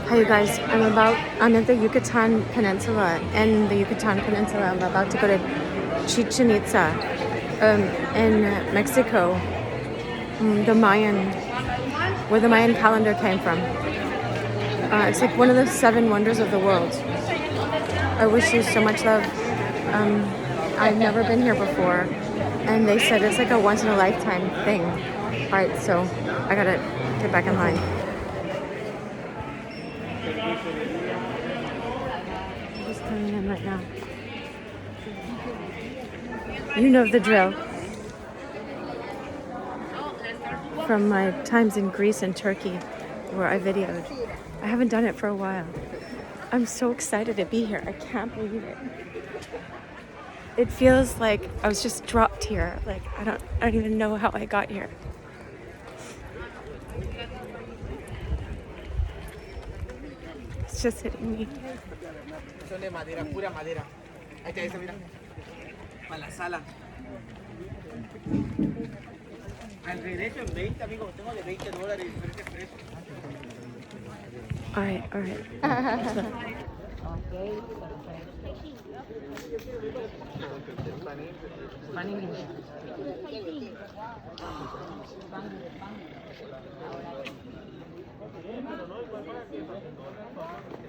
Hi you guys, I'm at the Yucatan Peninsula. I'm about to go to Chichen Itza in Mexico, where the Mayan calendar came from. It's like one of the 7 wonders of the world. I wish you so much love. I've never been here before, and they said it's like a once in a lifetime thing. Alright, so I gotta get back in line. I'm just coming in right now. You know the drill. From my times in Greece and Turkey, where I videoed. I haven't done it for a while. I'm so excited to be here. I can't believe it. It feels like I was just dropped here. Like I don't even know how I got here. It's just hitting me. Son de madera, pura madera. Ahí está esa, mira. Para la sala. Al regreso en 20, amigo. Tengo de $20 diferentes precios. All right.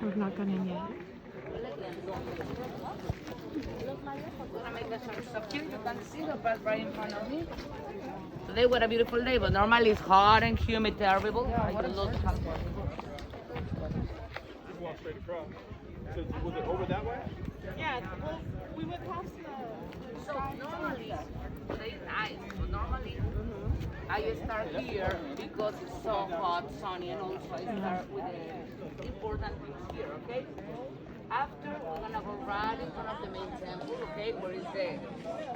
I've not gone in yet. You can see the bus right in front of me. Today was a beautiful day, but normally it's hot and humid, terrible. I just love California. Just walk straight across. So was it over that way? Yeah, well, we went past the So normally, today is nice, but normally I start here because it's so hot, sunny, and also I start with the important things here, okay? After, we're gonna go right in front of the main temple, okay, where is the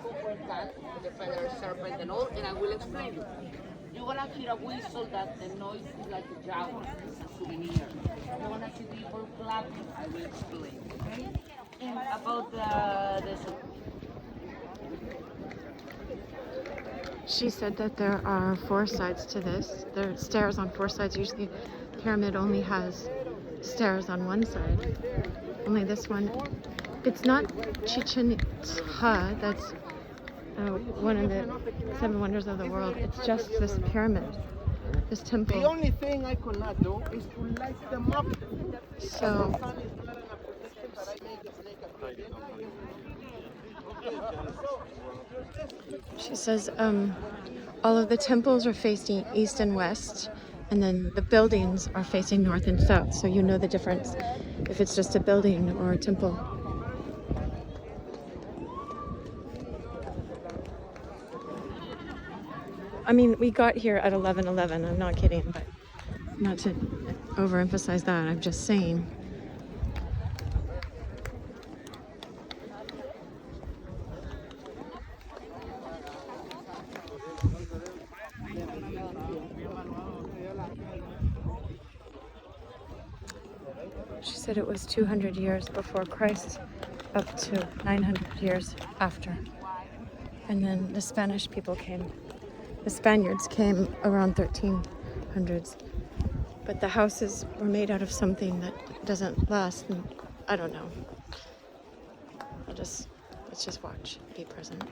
copper cat, the feather serpent and all, and I will explain you. You're gonna hear a whistle that the noise is like a jaguar, it's a souvenir. You're gonna see people clapping, I will explain, okay? And about the She said that there are 4 sides to this. There are stairs on 4 sides. Usually the pyramid only has stairs on one side. Only this one. It's not Chichen Itza, that's one of the 7 wonders of the world. It's just this pyramid, this temple. The only thing I could not do is to light them up. So she says all of the temples are facing east and west, and then the buildings are facing north and south, so you know the difference if it's just a building or a temple. I mean, we got here at 11:11. I'm not kidding, but not to overemphasize that. I'm just saying. She said it was 200 years before Christ, up to 900 years after. And then the Spanish people came. The Spaniards came around 1300s. But the houses were made out of something that doesn't last. And I don't know. Let's just watch, be present.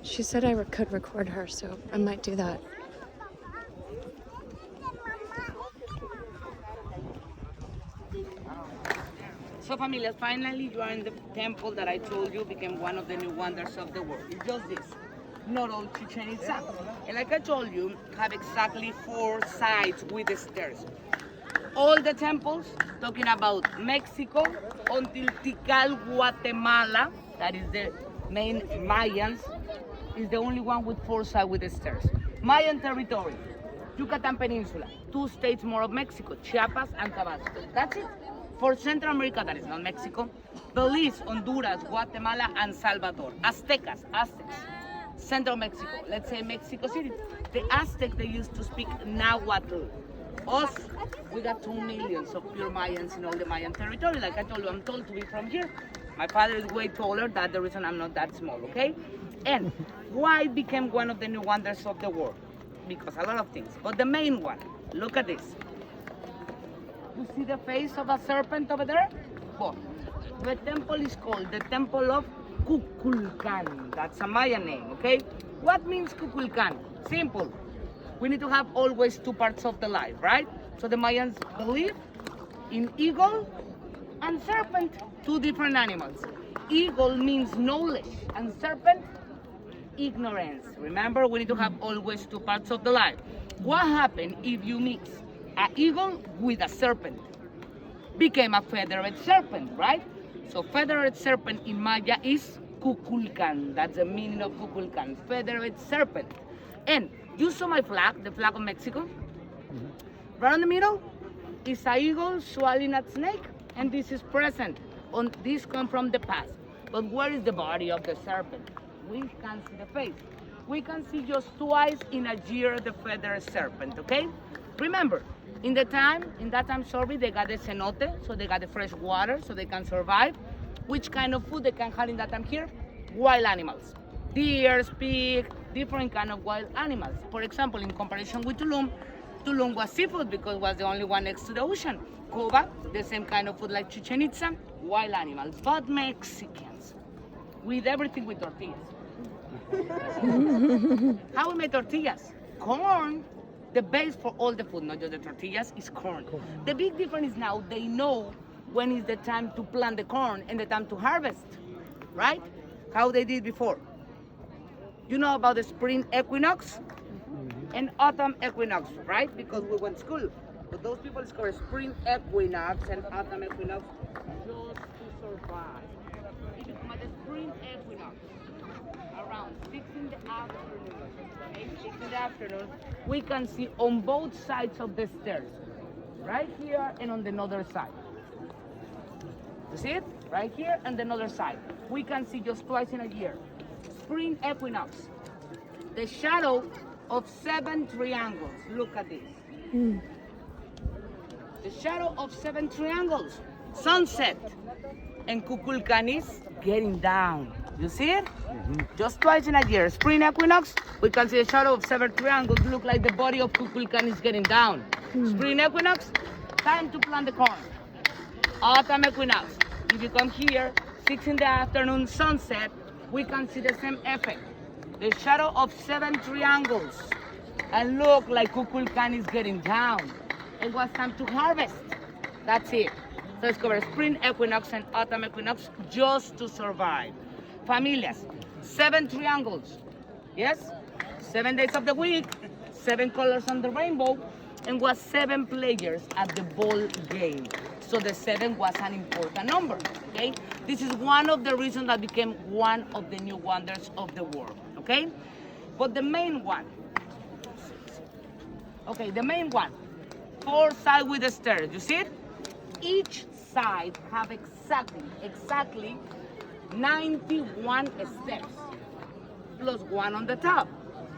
She said I could record her, so I might do that. So familia, finally you are in the temple that I told you became one of the new wonders of the world. It's just this, not all Chichen Itza. And like I told you, have exactly 4 sides with the stairs. All the temples, talking about Mexico, until Tikal, Guatemala, that is the main Mayans, is the only one with 4 sides with the stairs. Mayan territory, Yucatan Peninsula, 2 states more of Mexico, Chiapas and Tabasco. That's it. For Central America, that is not Mexico, Belize, Honduras, Guatemala, and Salvador. Aztecas. Central Mexico, let's say Mexico City. The Aztec, they used to speak Nahuatl. Us, we got 2 million of pure Mayans in all the Mayan territory. Like I told you, I'm told to be from here. My father is way taller, that's the reason I'm not that small, okay? And why it became one of the new wonders of the world? Because a lot of things, but the main one, Look at this. You see the face of a serpent over there? Well, the temple is called the Temple of Kukulkan. That's a Mayan name, okay? What means Kukulkan? Simple. We need to have always two parts of the life, right? So the Mayans believe in eagle and serpent, two different animals. Eagle means knowledge and serpent, ignorance. Remember, we need to have always two parts of the life. What happened if you mix an eagle with a serpent? Became a feathered serpent, right? So feathered serpent in Maya is Kukulkan. That's the meaning of Kukulkan, feathered serpent. And you saw my flag, the flag of Mexico? Right in the middle is an eagle swallowing a snake, and this is present. This comes from the past. But where is the body of the serpent? We can see the face. We can see just twice in a year the feathered serpent, okay? Remember, in that time, sorry, they got the cenote, so they got the fresh water, so they can survive. Which kind of food they can have in that time here? Wild animals. Deer, pig, different kind of wild animals. For example, in comparison with Tulum, Tulum was seafood because it was the only one next to the ocean. Cuba, the same kind of food like Chichen Itza, wild animals. But Mexicans, with everything with tortillas. How we make tortillas? Corn. The base for all the food, not just the tortillas, is corn. The big difference is now they know when is the time to plant the corn and the time to harvest, right? How they did before. You know about the spring equinox and autumn equinox, right? Because we went to school. But those people discovered spring equinox and autumn equinox just to survive. If you come at the spring equinox, around 6 in the afternoon, 6 in the afternoon, we can see on both sides of the stairs, right here and on the other side. You see it? Right here and the other side. We can see just twice in a year. Spring equinox. The shadow of 7 triangles. Look at this. The shadow of 7 triangles. Sunset. And Kukulkan is getting down. You see it? Just twice in a year. Spring equinox, we can see the shadow of 7 triangles. Look like the body of Kukulkan is getting down. Spring equinox, time to plant the corn. Autumn equinox, if you come here, 6 in the afternoon, sunset, we can see the same effect. The shadow of 7 triangles. And look like Kukulkan is getting down. It was time to harvest. That's it. So it's covered spring equinox and autumn equinox just to survive. Familias, 7 triangles. Yes? 7 days of the week, 7 colors on the rainbow, and was 7 players at the ball game. So the 7 was an important number, okay? This is one of the reasons that became one of the new wonders of the world, okay? But the main one, four sides with the stairs, you see it? Each side have exactly 91 steps, plus 1 on the top.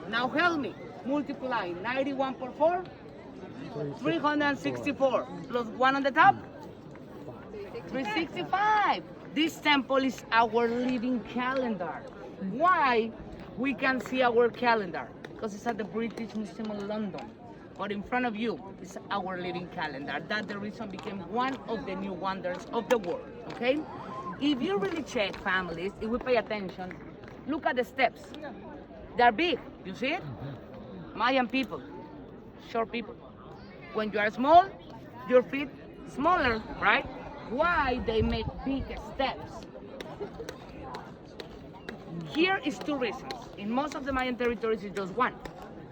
Now help me, multiply 91 per 4, 364, plus 1 on the top, 365. This temple is our living calendar. Why we can see our calendar? Because it's at the British Museum of London. But in front of you is our living calendar. That's the reason became one of the new wonders of the world, okay? If you really check families, if we pay attention, look at the steps. They're big, you see it? Mayan people, short people. When you are small, your feet smaller, right? Why they make big steps? Here is 2 reasons. In most of the Mayan territories, it's just one.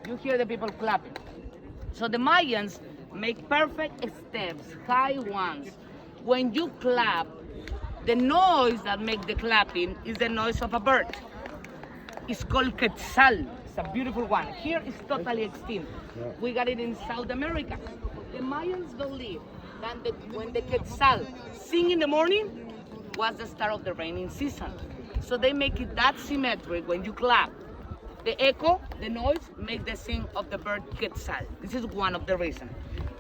You hear the people clapping. So the Mayans make perfect steps, high ones. When you clap, the noise that makes the clapping is the noise of a bird. It's called quetzal. It's a beautiful one. Here it's totally extinct. We got it in South America. The Mayans believe that when the quetzal sing in the morning was the start of the raining season. So they make it that symmetric when you clap. The echo, the noise, make the sing of the bird quetzal. This is one of the reasons.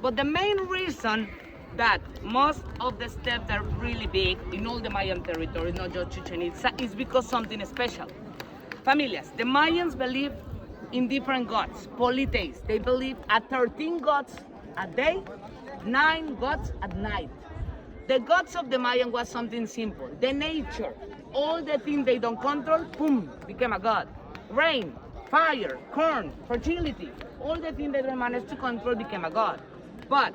But the main reason that most of the steps are really big in all the Mayan territory, not just Chichen Itza, is because something special. Familias, the Mayans believe in different gods, polytheists. They believe at 13 gods a day, 9 gods at night. The gods of the Mayan was something simple. The nature, all the things they don't control, boom, became a god. Rain, fire, corn, fertility, all the things they don't manage to control became a god. But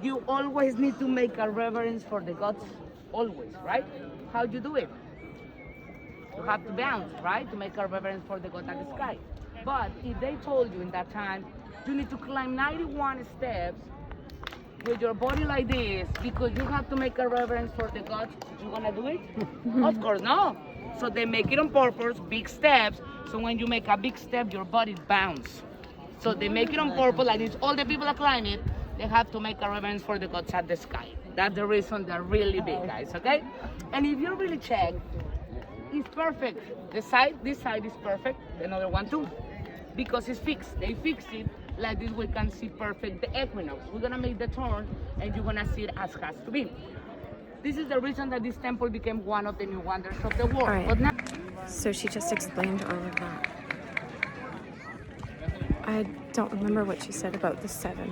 you always need to make a reverence for the gods, always, right? How do you do it? You have to bounce, right? To make a reverence for the god at the sky. But if they told you in that time, you need to climb 91 steps with your body like this because you have to make a reverence for the gods, you gonna do it? Of course no. So they make it on purpose, big steps. So when you make a big step, your body bounce. So they make it on purpose like this. All the people that climb it, they have to make a reverence for the gods at the sky. That's the reason they're really big, guys, okay? And if you really check, it's perfect. This side is perfect, another one too. Because it's fixed. They fixed it like this, we can see perfect the equinox. We're gonna make the turn and you're gonna see it as has to be. This is the reason that this temple became one of the new wonders of the world. All right. But now, So she just explained all of that. I don't remember what she said about the 7.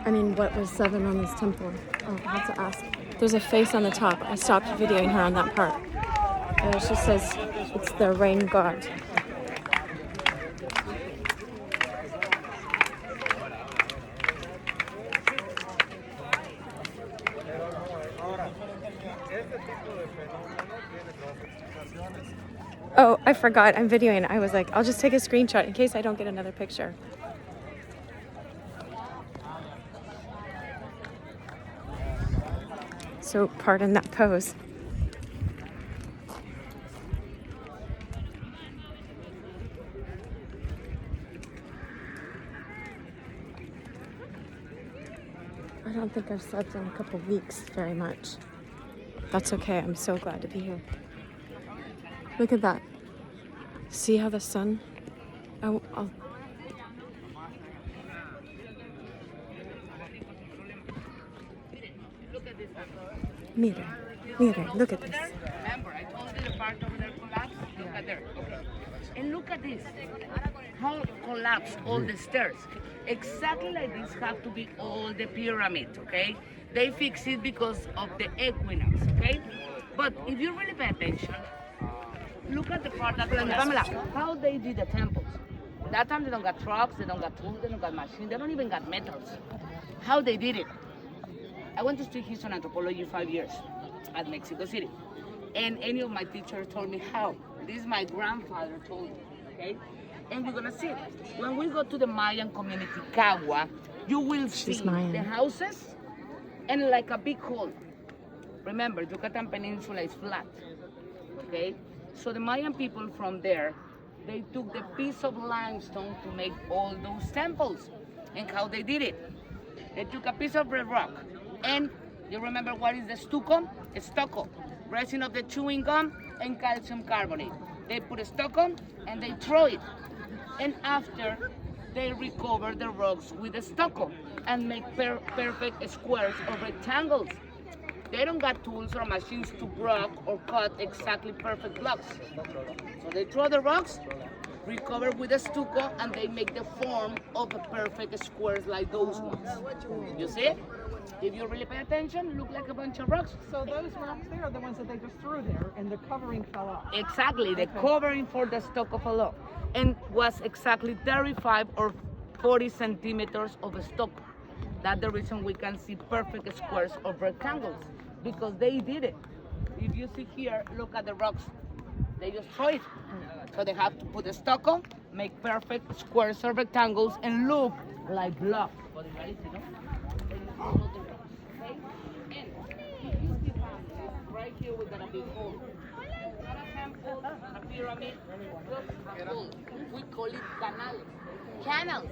I mean, what was 7 on this temple? Oh, I have to ask. There's a face on the top. I stopped videoing her on that part. She says it's the rain god. Oh, I forgot. I'm videoing. I was like, I'll just take a screenshot in case I don't get another picture. So pardon that pose. I don't think I've slept in a couple weeks very much. That's okay. I'm so glad to be here. Look at that. See how the sun... I'll... Mira, look at this. remember, I told you the part over there collapsed. Look at there. Okay. And look at this. How collapsed all the stairs. Exactly like this have to be all the pyramid, okay? They fix it because of the equinox, okay? But if you really pay attention, look at the part that collapsed. How they did the temples. That time they don't got trucks, they don't got tools, they don't got machines, they don't even got metals. How they did it. I went to study history and anthropology 5 years at Mexico City. And any of my teachers told me how. This is my grandfather told me, okay? And we're gonna see it. When we go to the Mayan community, Cagua, you will see the houses and like a big hole. Remember, Yucatan Peninsula is flat, okay? So the Mayan people from there, they took the piece of limestone to make all those temples. And how they did it? They took a piece of red rock, and you remember what is the stucco? It's stucco, resin of the chewing gum and calcium carbonate. They put a stucco and they throw it. And after, they recover the rocks with the stucco and make perfect squares or rectangles. They don't got tools or machines to block or cut exactly perfect blocks. So they throw the rocks, recover with the stucco, and they make the form of the perfect squares like those ones. You see? If you really pay attention, look like a bunch of rocks. So those rocks there are the ones that they just threw there, and the covering fell off. Exactly, the covering for the stucco fell off, and was exactly 35 or 40 centimeters of a stucco. That's the reason we can see perfect squares or rectangles, because they did it. If you see here, look at the rocks. They just throw it. So they have to put the stucco, make perfect squares or rectangles, and look like block. Right here we got a big hole. Not a temple, not a pyramid, just a hole. We call it canals.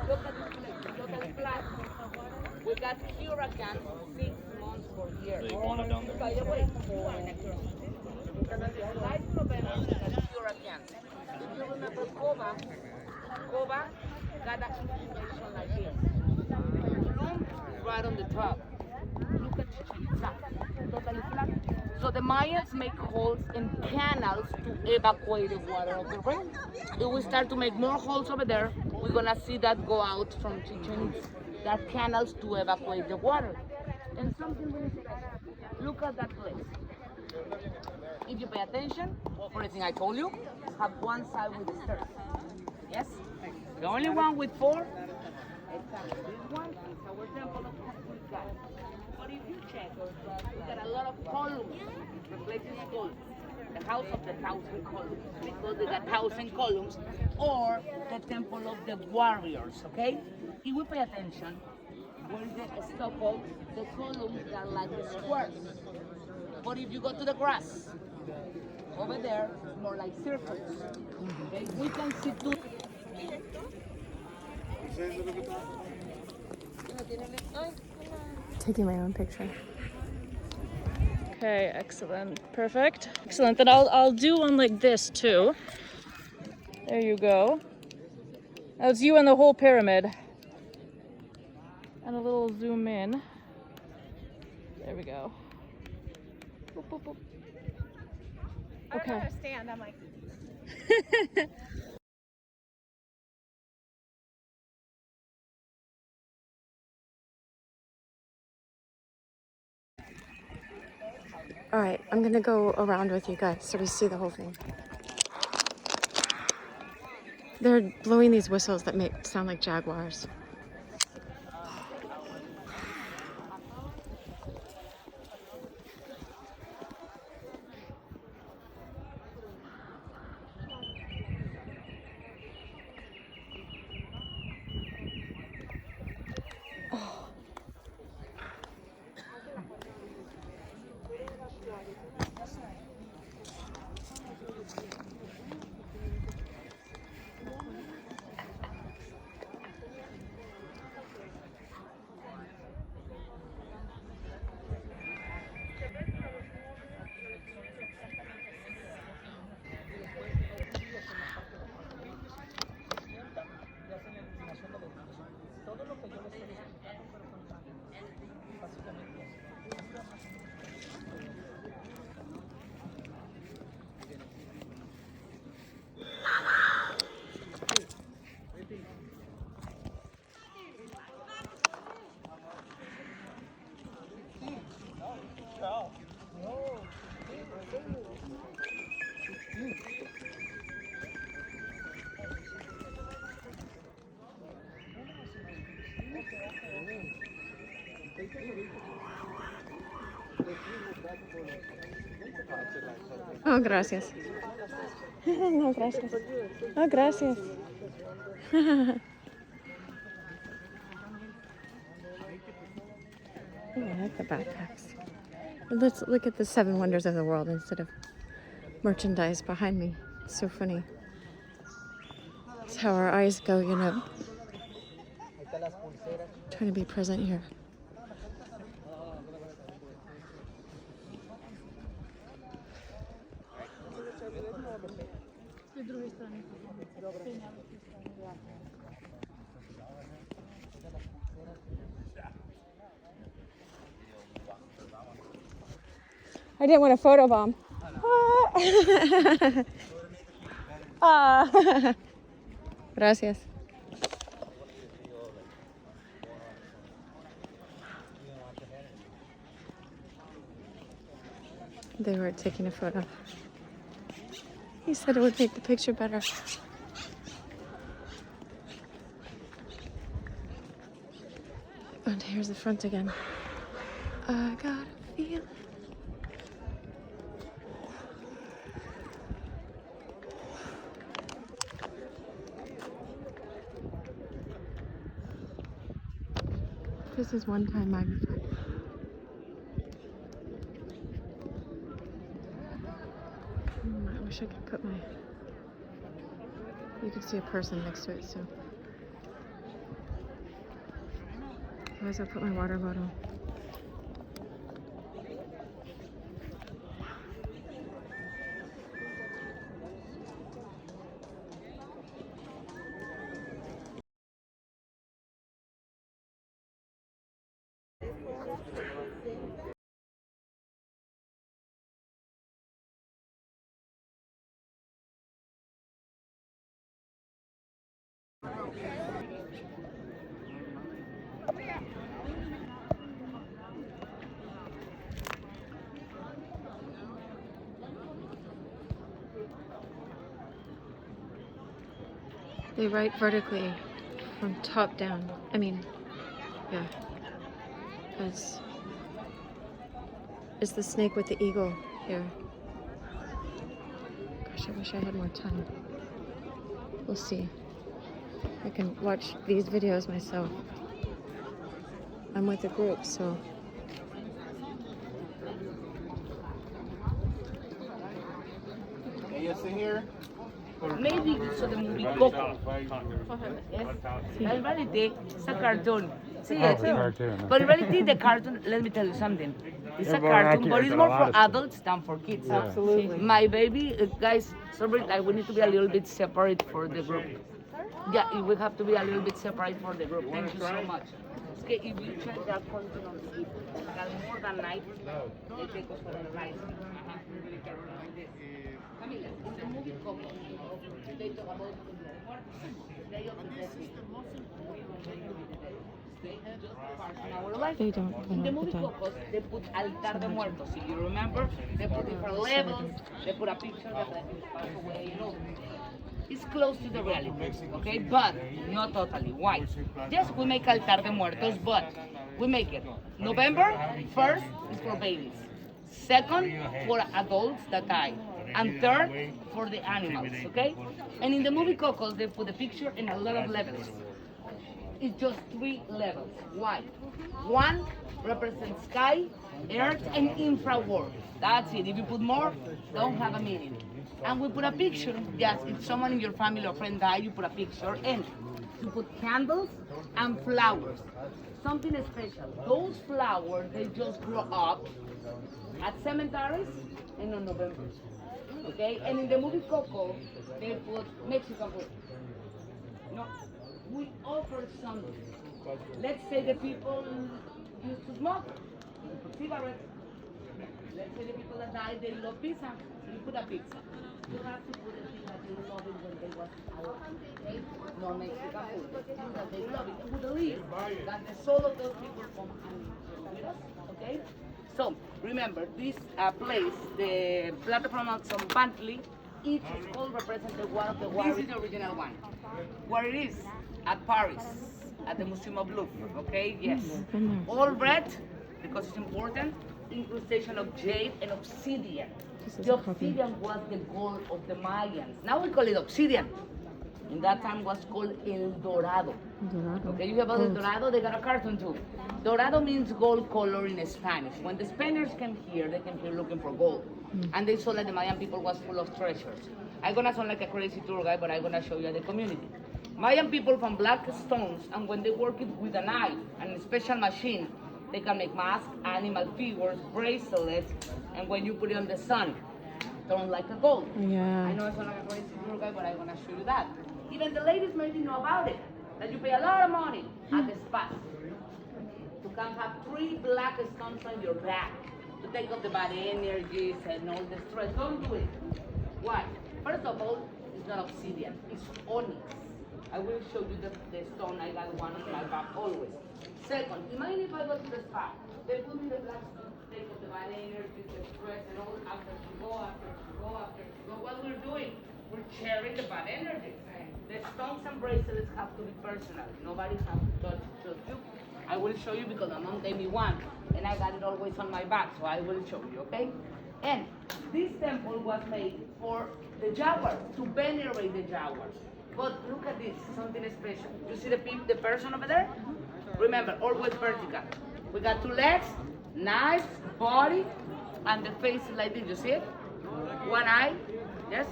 Look at this place, look at the flat. We got hurricanes 6 months per year. By the way, like November, we got hurricanes. If you remember Coba got a situation like this. Tulum right on the top. Look at Chichen Itza, totally flat. So the Mayans make holes in canals to evacuate the water of the rain. If we start to make more holes over there, we're gonna see that go out from Chichen Itza. There are canals to evacuate the water. And something really special. Look at that place. If you pay attention, for everything I told you, have one side with the stairs. Yes? The only one with four. Exactly. This one is our temple of Itzá. But if you check, we got a lot of columns replacing columns. The house of the 1,000 columns, because they got 1,000 columns, or the temple of the warriors. Okay? If we pay attention, where is the stucco? The columns are like the squares. But if you go to the grass, over there, it's more like circles. Okay? We can see two. Taking my own picture. Okay, excellent. Perfect. Excellent. Then I'll do one like this too. There you go. That's you and the whole pyramid. And a little zoom in. There we go. Boop, boop, boop. I don't know Okay. how to stand. I'm like, All right, I'm gonna go around with you guys so we see the whole thing. They're blowing these whistles that make sound like jaguars. Oh, gracias. No, gracias. Oh, gracias. Oh, I like the backpacks. Let's look at the 7 wonders of the world instead of merchandise behind me. It's so funny. It's how our eyes go, you know. Trying to be present here. I didn't want a photo bomb. Ah. Gracias. They were taking a photo. He said it would make the picture better. And here's the front again. I got a feeling. This is one-time magnified. I wish I could put my... You can see a person next to it, so... Otherwise I'll put my water bottle. They write vertically from top down. I mean, yeah. Is the snake with the eagle here. Gosh, I wish I had more time. We'll see. I can watch these videos myself. I'm with a group, so. Can you see here? Maybe you saw the movie Coco. Yes. In reality, it's a cartoon. See it? But in reality, the cartoon, let me tell you something. It's a cartoon, but it's more for adults than for kids. Absolutely. My baby, guys, sorry, like we need to be a little bit separate for the group. Yeah, we have to be a little bit separate for the group. Thank you so much. Okay, if you check that content on the more than night, they take us for the ride. Camila, in the movie Coco, they talk about the day of the dead. They don't In the know movie the Coco, they put altar de muertos. If you remember, they put different levels. They put a picture that the passed away, you know. It's close to the reality, okay? But not totally. Why? Yes, we make altar de muertos, but we make it. November 1st is for babies. Second, for adults that die. And third, for the animals, okay? And in the movie Coco, they put a picture and a lot of levels. It's just 3 levels. Why? 1 represents sky, earth, and infra world. That's it. If you put more, don't have a meaning. And we put a picture. Yes, if someone in your family or friend died, you put a picture, and you put candles and flowers. Something special. Those flowers, they just grow up at cemeteries and on November. Okay? And in the movie Coco, they put Mexican food. No. We offer something. Let's say the people used to smoke, cigarettes. Let's say the people that died, they love pizza. You put a pizza. You have to put a thing that they love it when they was alive. Okay? No Mexican food. Things that they love it. We believe that the soul of those people come and with us. Okay? So remember, this place, the Plataforma San Pantley, each skull represents one of the warriors. This is the original one. Where it is? At Paris, at the Museum of Louvre, okay? Yes. All red, because it's important, incrustation of jade and obsidian. The obsidian was the gold of the Mayans. Now we call it obsidian. In that time was called El Dorado. Okay, you have El Dorado, they got a cartoon too. Dorado means gold color in Spanish. When the Spaniards came here, they came here looking for gold. And they saw that the Mayan people was full of treasures. I'm gonna sound like a crazy tour guide, but I'm gonna show you the community. Mayan people from black stones, and when they work it with a knife and a special machine, they can make masks, animal figures, bracelets, and when you put it on the sun, turn like a gold. Yeah. I know I sound like a crazy tour guide, but I'm gonna show you that. Even the ladies maybe know about it, that you pay a lot of money at the spa. You can have 3 black stones on your back to take off the bad energies and all the stress. Don't do it. Why? First of all, it's not obsidian, it's onyx. I will show you the stone. I got one on my back always. Second, imagine if I go to the spa. They put me the black stone, take off the bad energy, the stress, and all. After she go. What we're doing, we're sharing the bad energy. The stones and bracelets have to be personal. Nobody has to touch you. I will show you because my mom gave me one, and I got it always on my back, so I will show you, okay? And this temple was made for the jaguar, to venerate the jaguar. But look at this, something special. You see the person over there? Remember, always vertical. We got 2 legs, knife, body, and the face is like this. You see it? 1 eye, yes?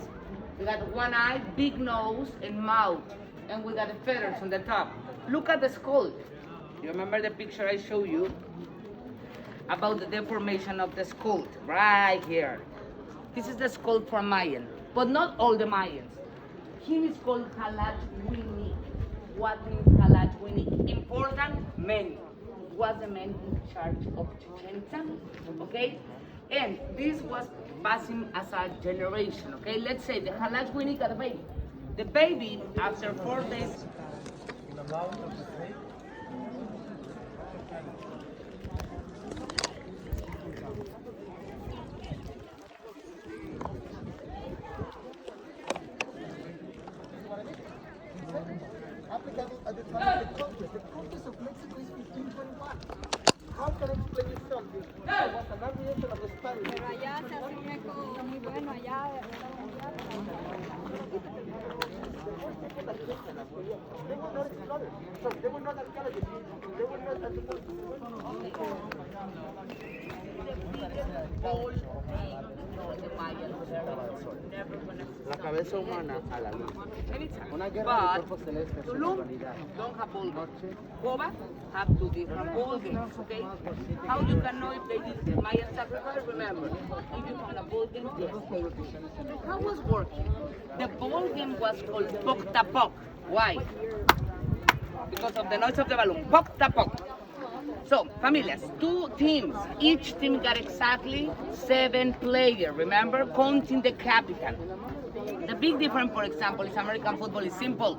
We got 1 eye, big nose, and mouth. And we got the feathers on the top. Look at the skull. You remember the picture I showed you about the deformation of the skull, right here. This is the skull for Mayan, but not all the Mayans. Him is called Halachwinik. What means Halachwinik? Important, many. Was the man in charge of Chichen Itza, okay? And this was passing as a generation, okay? Let's say the Halachwinik got a baby. The baby, after 4 days, The contest of Mexico is 1521. How can I explain you something? There was an aviation of the Spanish. Pero allá se hace un eco muy bueno allá de verdad mundial. They were not explored. So they were not archaeologists. They were not anthropologists. La cabeza humana a la luz. Una guerra de But cuerpos celestes. Tulum don't have ball games. Goba have two different ball games, okay? How you can know if they did the Mayan sacrifice? Remember, if you find a ball game, yes. How was working? The ball game was called Pok-ta-Pok. Why? Because of the noise of the balloon. Pok-ta-Pok. So, familias, two teams. Each team got exactly 7 players, remember? Counting the capital. The big difference, for example, is American football is simple.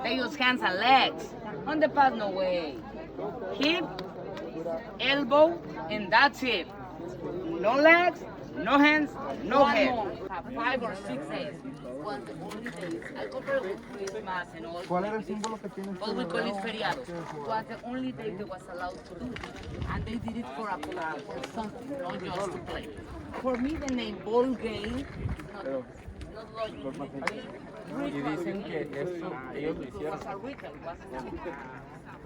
They use hands and legs. On the pass, no way. Hip, elbow, and that's it. No legs, no hands, no head. 5 or 6 days was the only days. I compare with Christmas and all. ¿Cuál era el símbolo que tiene? What we call it feriados. Was the only day they was allowed to do it. And they did it for a plan, for something, not just to play. For me, the name ball game, not logical. Y dicen que eso ellos lo It hicieron. was a ritual, it wasn't a ritual.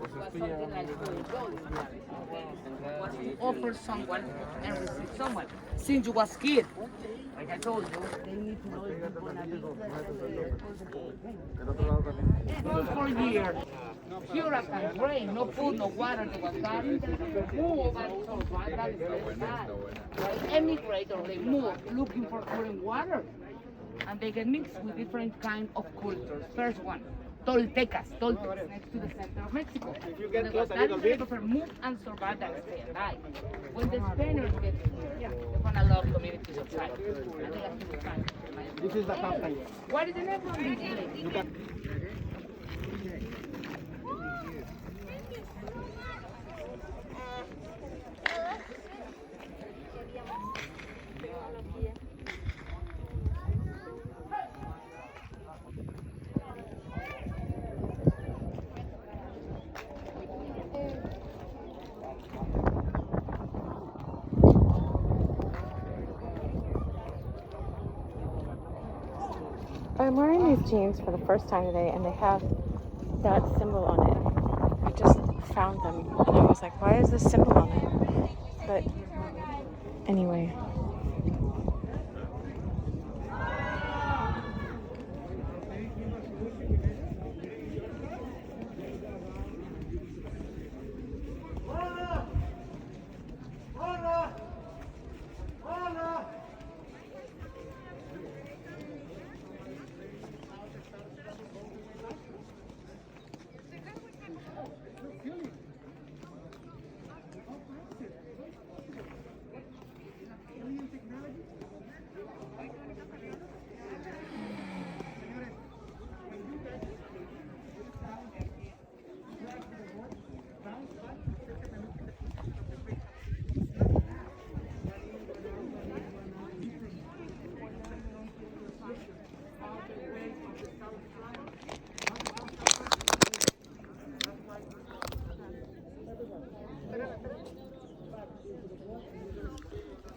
It was something like Joe Dispenza. Was to offer someone and receive someone. Since you was kid, like I told you, they need to know if you're gonna be it goes for years. Hurricane, rain, no food, no water, they was bad. Move and survive, that is very sad. They emigrate or they move looking for food and water. And they get mixed with different kind of cultures. First one, Toltecas. Toltecas next to the center of Mexico. you get They close was a little that they bit. prefer move and survive than stay alive. When the Spaniards get here, they found a lot of communities of tribes. And they have to define. This is the campaign. What is the name of this place? I'm wearing these jeans for the first time today, and they have that symbol on it. I just found them, and I was like, why is this symbol on it? But anyway.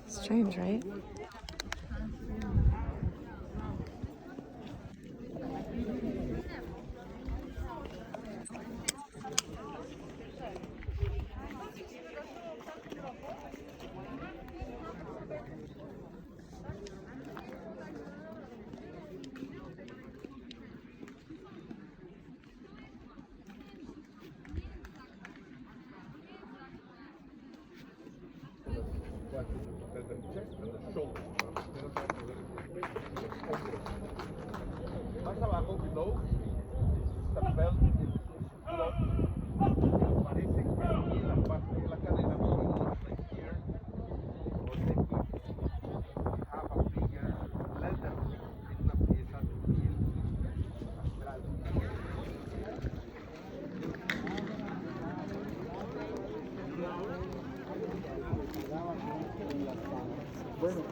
Strange, right? Más abajo, below, the belt is parece que aquí en la parte de la cadena, right here, o de aquí, have a bigger leather, es una pieza de piel astral.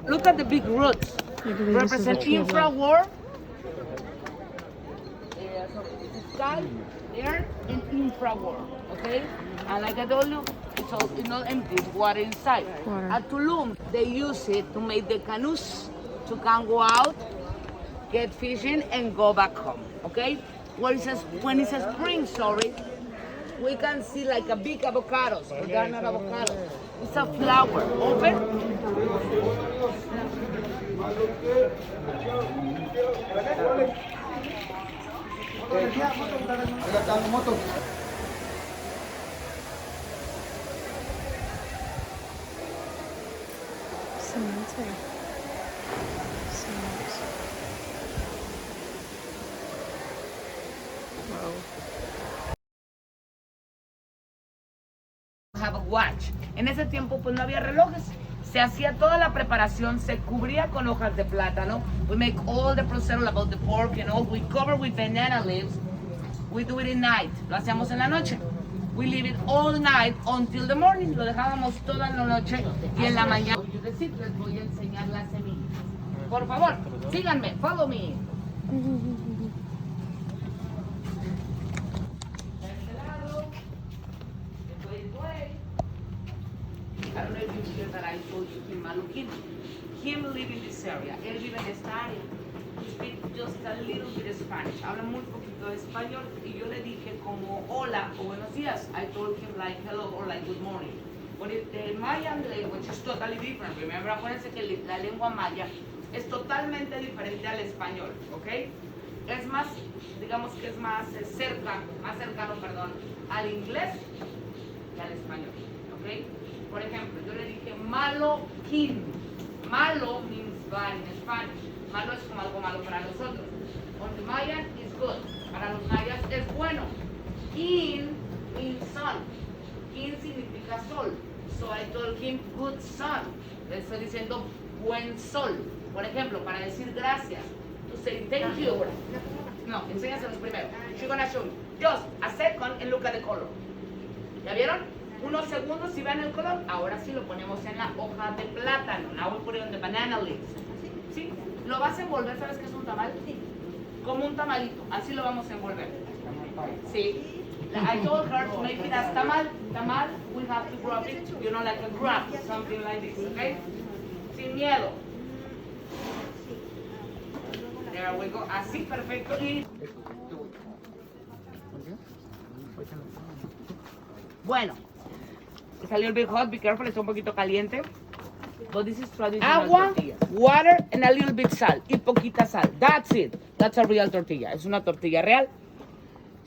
Look at the big roots. I believe this is a Represent tree of infra life. war. So the sky there infrared, okay? And like I told you, it's not empty, it's water inside. Water. At Tulum, they use it to make the canoes to can go out, get fishing, and go back home, okay? When it's a spring, we can see like a big avocados, but they're not avocados. It's a flower. Open. Cement. Cement. Wow. Have a watch. En ese tiempo pues no había relojes. Se hacía toda la preparación, se cubría con hojas de plátano. We make all the procedure about the pork and all. We cover with banana leaves. We do it at night. Lo hacíamos en la noche. We leave it all night until the morning. Lo dejábamos toda la noche y en la mañana. Les voy a enseñar las semillas. Por favor, síganme, follow me. I don't know if you hear that I told you him Maluquín. Him live in this area. Él vive en esta área. He speaks just a little bit of Spanish. Habla muy poquito de español y yo le dije como hola o buenos días. I told him like hello or like good morning. But the Mayan language is totally different. Remember, acuérdense que la lengua maya es totalmente diferente al español, ¿ok? Es más, digamos que es más cercano, perdón, al inglés que al español, ¿ok? Por ejemplo, yo le dije Maloquín. Malo means bad in Spanish. Malo es como algo malo para nosotros. On the Mayan is good. Para los mayas es bueno. Kin means sun. Kin significa sol. So I told him good sun. Le estoy diciendo buen sol. Por ejemplo, para decir gracias. To say thank you. No, enséñaselos primero. She's gonna show you. Just a second and look at the color. ¿Ya vieron? Unos segundos y vean el color. Ahora sí lo ponemos en la hoja de plátano. Now we put it on the banana leaves. ¿Sí? Lo vas a envolver, ¿sabes qué es un tamal? Como un tamalito. Así lo vamos a envolver. Sí. I told her to make it as tamal. Tamal, we have to grab it, you know, like a grab, something like this, okay? Sin miedo. There we go. Así, perfecto. Y... Bueno. Salió el big hot, be careful, está un poquito caliente. But this is traditional tortilla. Water and a little bit salt. Y poquita sal. That's it. That's a real tortilla. Es una tortilla real.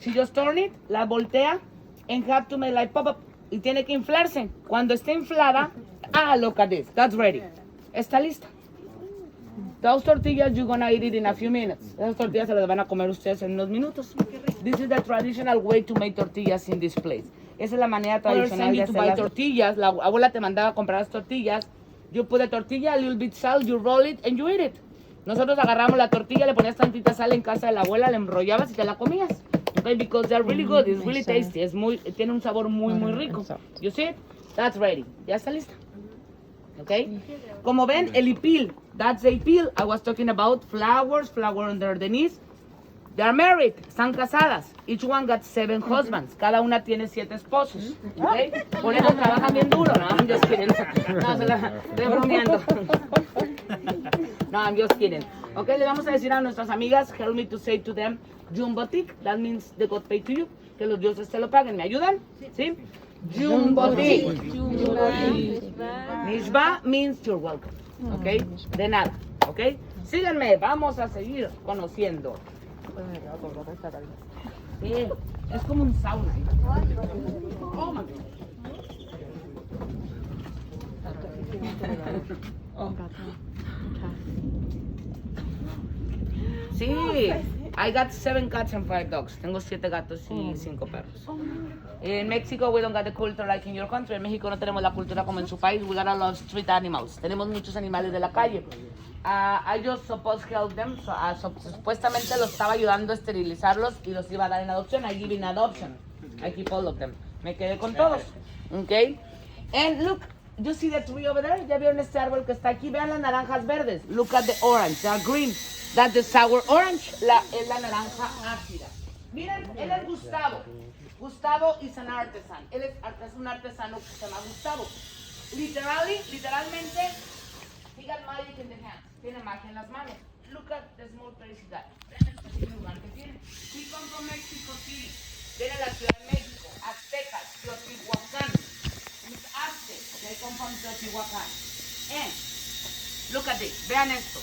She just turn it, la voltea, and have to make like pop up. Y tiene que inflarse. Cuando esté inflada, look at this. That's ready. Está lista. Those tortillas, you're gonna eat it in a few minutes. Esas tortillas se las van a comer ustedes en unos minutos. This is the traditional way to make tortillas in this place. Esa es la manera tradicional de hacer las tortillas. La abuela te mandaba a comprar las tortillas. You put the tortilla, a little bit salt, you roll it, and you eat it. Nosotros agarramos la tortilla, le ponías tantita sal en casa de la abuela, la enrollabas y te la comías. Okay, because they're really good, it's really tasty. Tiene un sabor muy, muy rico. You see it? That's ready. Ya está lista. Okay? Como ven, el ipil, that's the ipil. I was talking about flowers, flower under the knees. They are married, están casadas. Each one got 7 husbands. Cada una tiene 7 esposos. Okay? Por eso trabajan bien duro. No, I'm just kidding. No, estoy bromeando. No, I'm just kidding. Okay, le vamos a decir a nuestras amigas, help me to say to them, Jumbotik, that means they got paid to you. Que los dioses te lo paguen. ¿Me ayudan? ¿Sí? Jumbotik. Nishba means you're welcome. Okay? De nada. Okay? Síganme, vamos a seguir conociendo. Sí, es como un sauna. Oh my God. Oh. Sí, I got 7 cats and 5 dogs. Tengo 7 gatos y 5 perros. En México, we don't got the culture like in your country. En México no tenemos la cultura como en su país. We got a lot of street animals. Tenemos muchos animales de la calle. I just supposed help them. Supuestamente los estaba ayudando a esterilizarlos y los iba a dar en adopción. I give in adoption. I keep all of them. Me quedé con todos. Okay. And look, you see the tree over there? ¿Ya vieron este árbol que está aquí? Vean las naranjas verdes. Look at the orange. They are green. That's the sour orange. Es la naranja ácida. Miren, él es Gustavo. Gustavo is an artisan. Él es un artesano que se llama Gustavo. Literalmente, he got magic in the hands. Tiene magia en las manos. Look at the small place he got. Vean el pequeño lugar que tiene. He comes from Mexico City. Viene de la Ciudad de México. Aztecas, Teotihuacán. He's Aztec. They come from Teotihuacán. And look at this. Vean esto.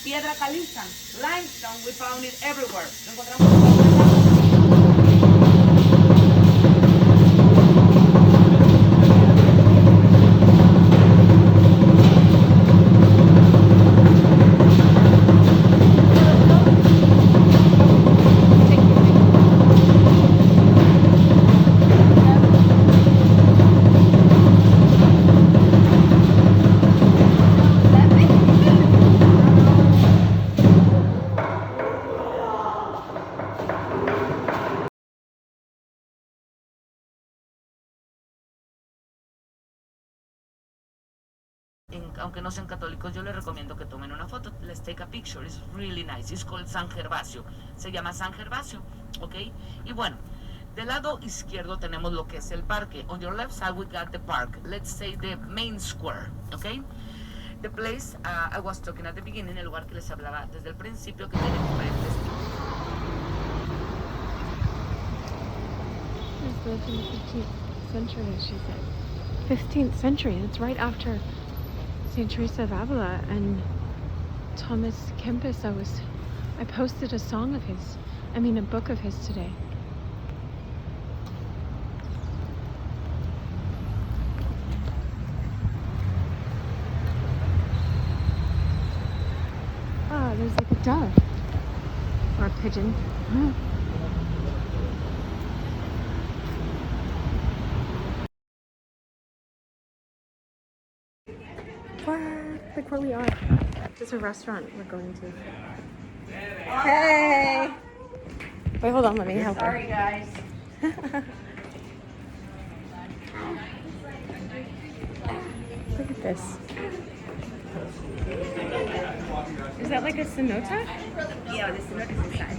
Piedra caliza. Limestone. We found it everywhere. Lo encontramos en cualquier lado. Aunque no sean católicos, yo les recomiendo que tomen una foto. Let's take a picture. It's really nice. It's called San Gervasio. Se llama San Gervasio, ¿ok? Y bueno, del lado izquierdo tenemos lo que es el parque. On your left side we got the park. Let's say the main square, ¿ok? The place I was talking at the beginning, el lugar que les hablaba desde el principio, que tiene diferentes. It's lived in the 15th century, she said. 15th century. It's right after St. Teresa of Avila and Thomas Kempis. I posted a book of his today. Ah, there's like a dove or a pigeon. Look where we are. There's a restaurant we're going to. Hey! Wait, hold on, let me help her. Sorry, guys. Look at this. Is that like a cenote? Yeah, the cenote is inside.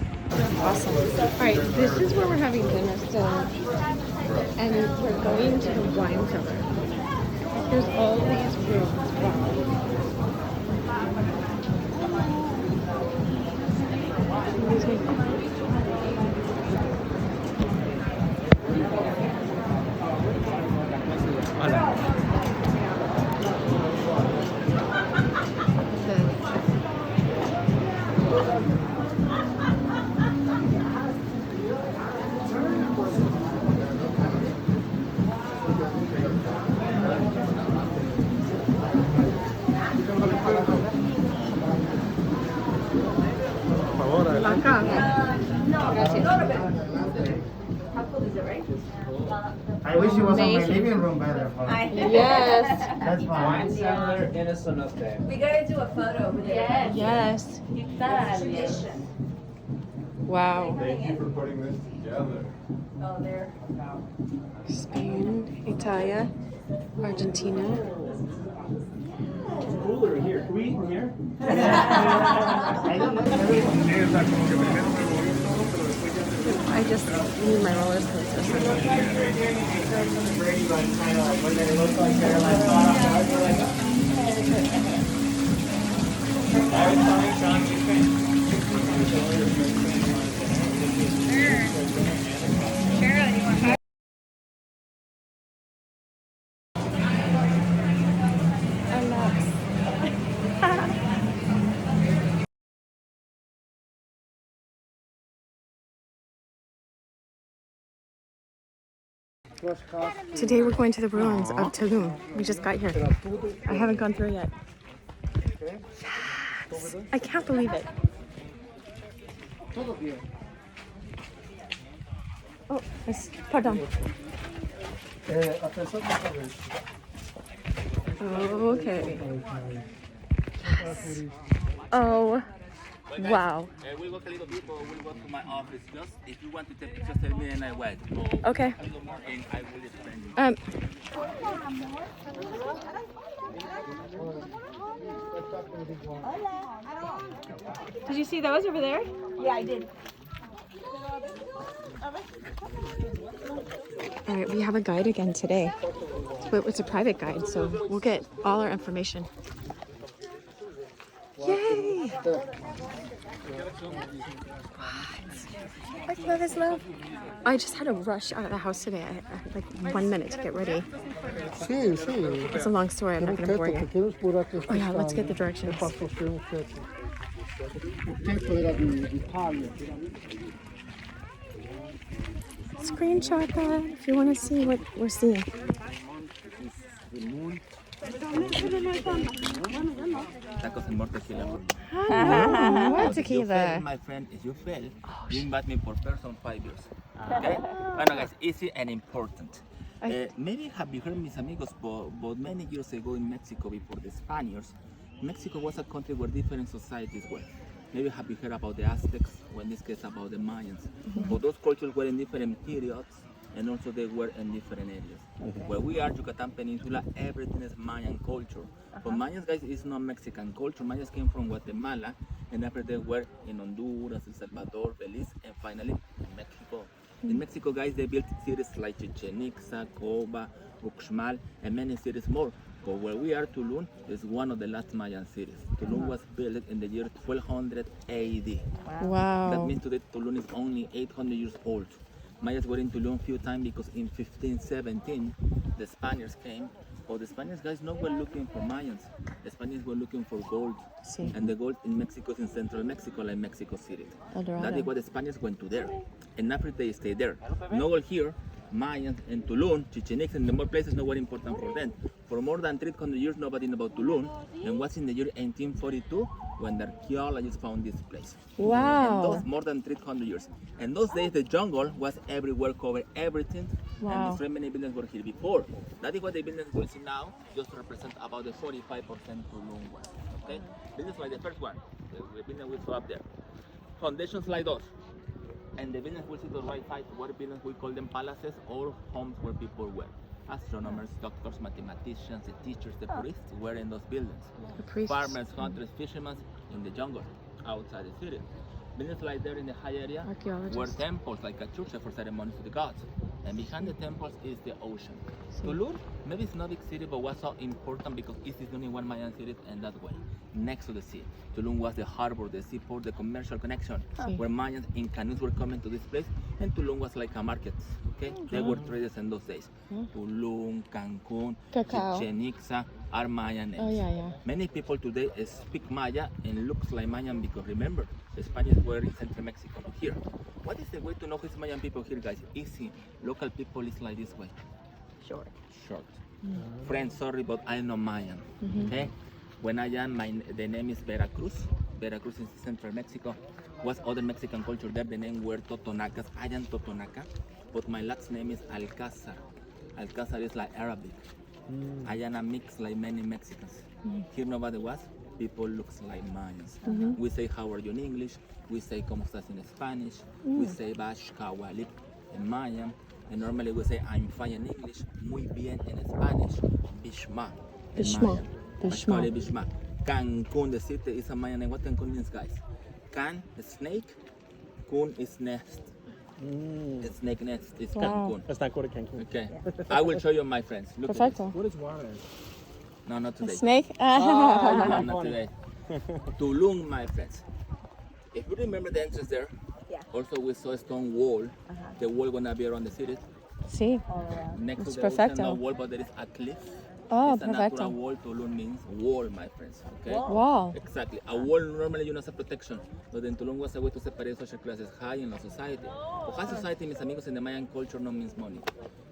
Awesome. Alright, this is where we're having dinner still. And we're going to the wine cellar. There's all these rooms. Wow. I wish it was on my living room better. Yes. That's fine. We gotta do a photo over there. Yes. Tradition. Wow. Thank you for putting this together. Oh, there. Spain, Italia, Argentina. Cooler here. Can we eat from here? I just need my roller coaster. Today we're going to the ruins of Tulum. We just got here. I haven't gone through yet. Yes! I can't believe it. Oh, yes. Pardon. Okay. Yes. Oh, wow. We'll walk a little bit, or we'll go to my office. Just if you want to take pictures, tell me and I wait. Okay. A little more, and I will explain you. Did you see those over there? Yeah, I did. All right, we have a guide again today, but it's a private guide, so we'll get all our information. Yay! What love is love? I just had to rush out of the house today. I had like 1 minute to get ready. Sí, sí. It's a long story. I'm not going to bore you. Oh yeah, let's get the directions. Screenshot that if you want to see what we're seeing. Tacos and more tequila. What If you fail, tequila? my friend, if you fail, you invite me per person 5 years. Okay? Bueno, guys, easy and important. Maybe have you heard, mis amigos, but many years ago in Mexico, before the Spaniards, Mexico was a country where different societies were. Maybe have you heard about the Aztecs, or in this case about the Mayans. But those cultures were in different periods, and also they were in different areas. Where we are, Yucatan Peninsula, everything is Mayan culture. But Mayans, guys, is not Mexican culture. Mayans came from Guatemala, and after they were in Honduras, El Salvador, Belize, and finally in Mexico. In Mexico, guys, they built cities like Chichen Itza, Coba, Uxmal, and many cities more. But where we are, Tulum, is one of the last Mayan cities. Tulum was built in the year 1200 AD. Wow. That means today Tulum is only 800 years old. Mayas were in Tulum a few times because in 1517 the Spaniards came. But the Spaniards, guys, not were looking for Mayans. The Spaniards were looking for gold. Sí. And the gold in Mexico is in central Mexico, like Mexico City. El Dorado. That is why the Spaniards went to there. And after they stayed there. No gold here, Mayans and Tulum, Chichen Itza, and the more places not were important for them. For more than 300 years, nobody knew about Tulum. And was in the year 1842 when the archaeologists found this place. Wow. And those more than 300 years. And those days, the jungle was everywhere, covered everything. Wow. And different many buildings were here before. That is what the buildings we see now just represent about the 45% Tulum was. Okay? Buildings like the first one, the building we saw up there. Foundations like those. And the buildings we see to the right side, what buildings we call them palaces or homes where people were. Astronomers, doctors, mathematicians, the teachers, the priests were in those buildings. The priests. Farmers, hunters, fishermen in the jungle, outside the city. Buildings like there in the high area Archaeologists. were temples, like a church for ceremonies to the gods. And behind the temples is the ocean. Tulum, maybe it's not a big city, but was so important because it is the only one Mayan city in that way, next to the sea. Tulum was the harbor, the seaport, the commercial connection, where Mayans in canoes were coming to this place, and Tulum was like a market. Okay, they were traders in those days. Tulum, Cancun, Cacao. Chichen Itza are Mayan names. Oh, yeah. Many people today speak Maya and looks like Mayan because remember, the Spaniards were in central Mexico, not here. What is the way to know who's Mayan people here, guys? Easy. Local people is like this way. Short. Friends, sorry, but I know Mayan. Okay? When I am, the name is Veracruz. Veracruz is central Mexico. Was other Mexican culture there? The name were Totonacas. I am Totonaca, but my last name is Alcázar. Alcázar is like Arabic. I am a mix like many Mexicans. Here nobody was. People looks like Mayans. We say how are you in English. We say como estás in Spanish. We say bash kawalik in Mayan. And normally we say I'm fine in English, muy bien in Spanish, bishma in Bishma. Mayan. Bishma. Bishma. Cancun, the city, is a Mayan name. What Cancun means, guys? Can is snake, kun is nest. The snake nest is Cancun. Let's not go to Cancun. Okay, I will show you my friends. Look at Perfecto. What is water? this. No, not A today. snake? No, not today. Tulum, my friends. If you remember the entrance there, also we saw a stone wall. The wall gonna be around the city. Sí. Next It's to the ocean, perfecto. no wall, but there is a cliff. Oh, It's a natural perfecto. wall. Tulum means wall, my friends. Okay. Wall. Exactly. A wall normally you know a protection, but in Tulum was a way to separate social classes, high and low society. But high society, mis amigos, in the Mayan culture no means money.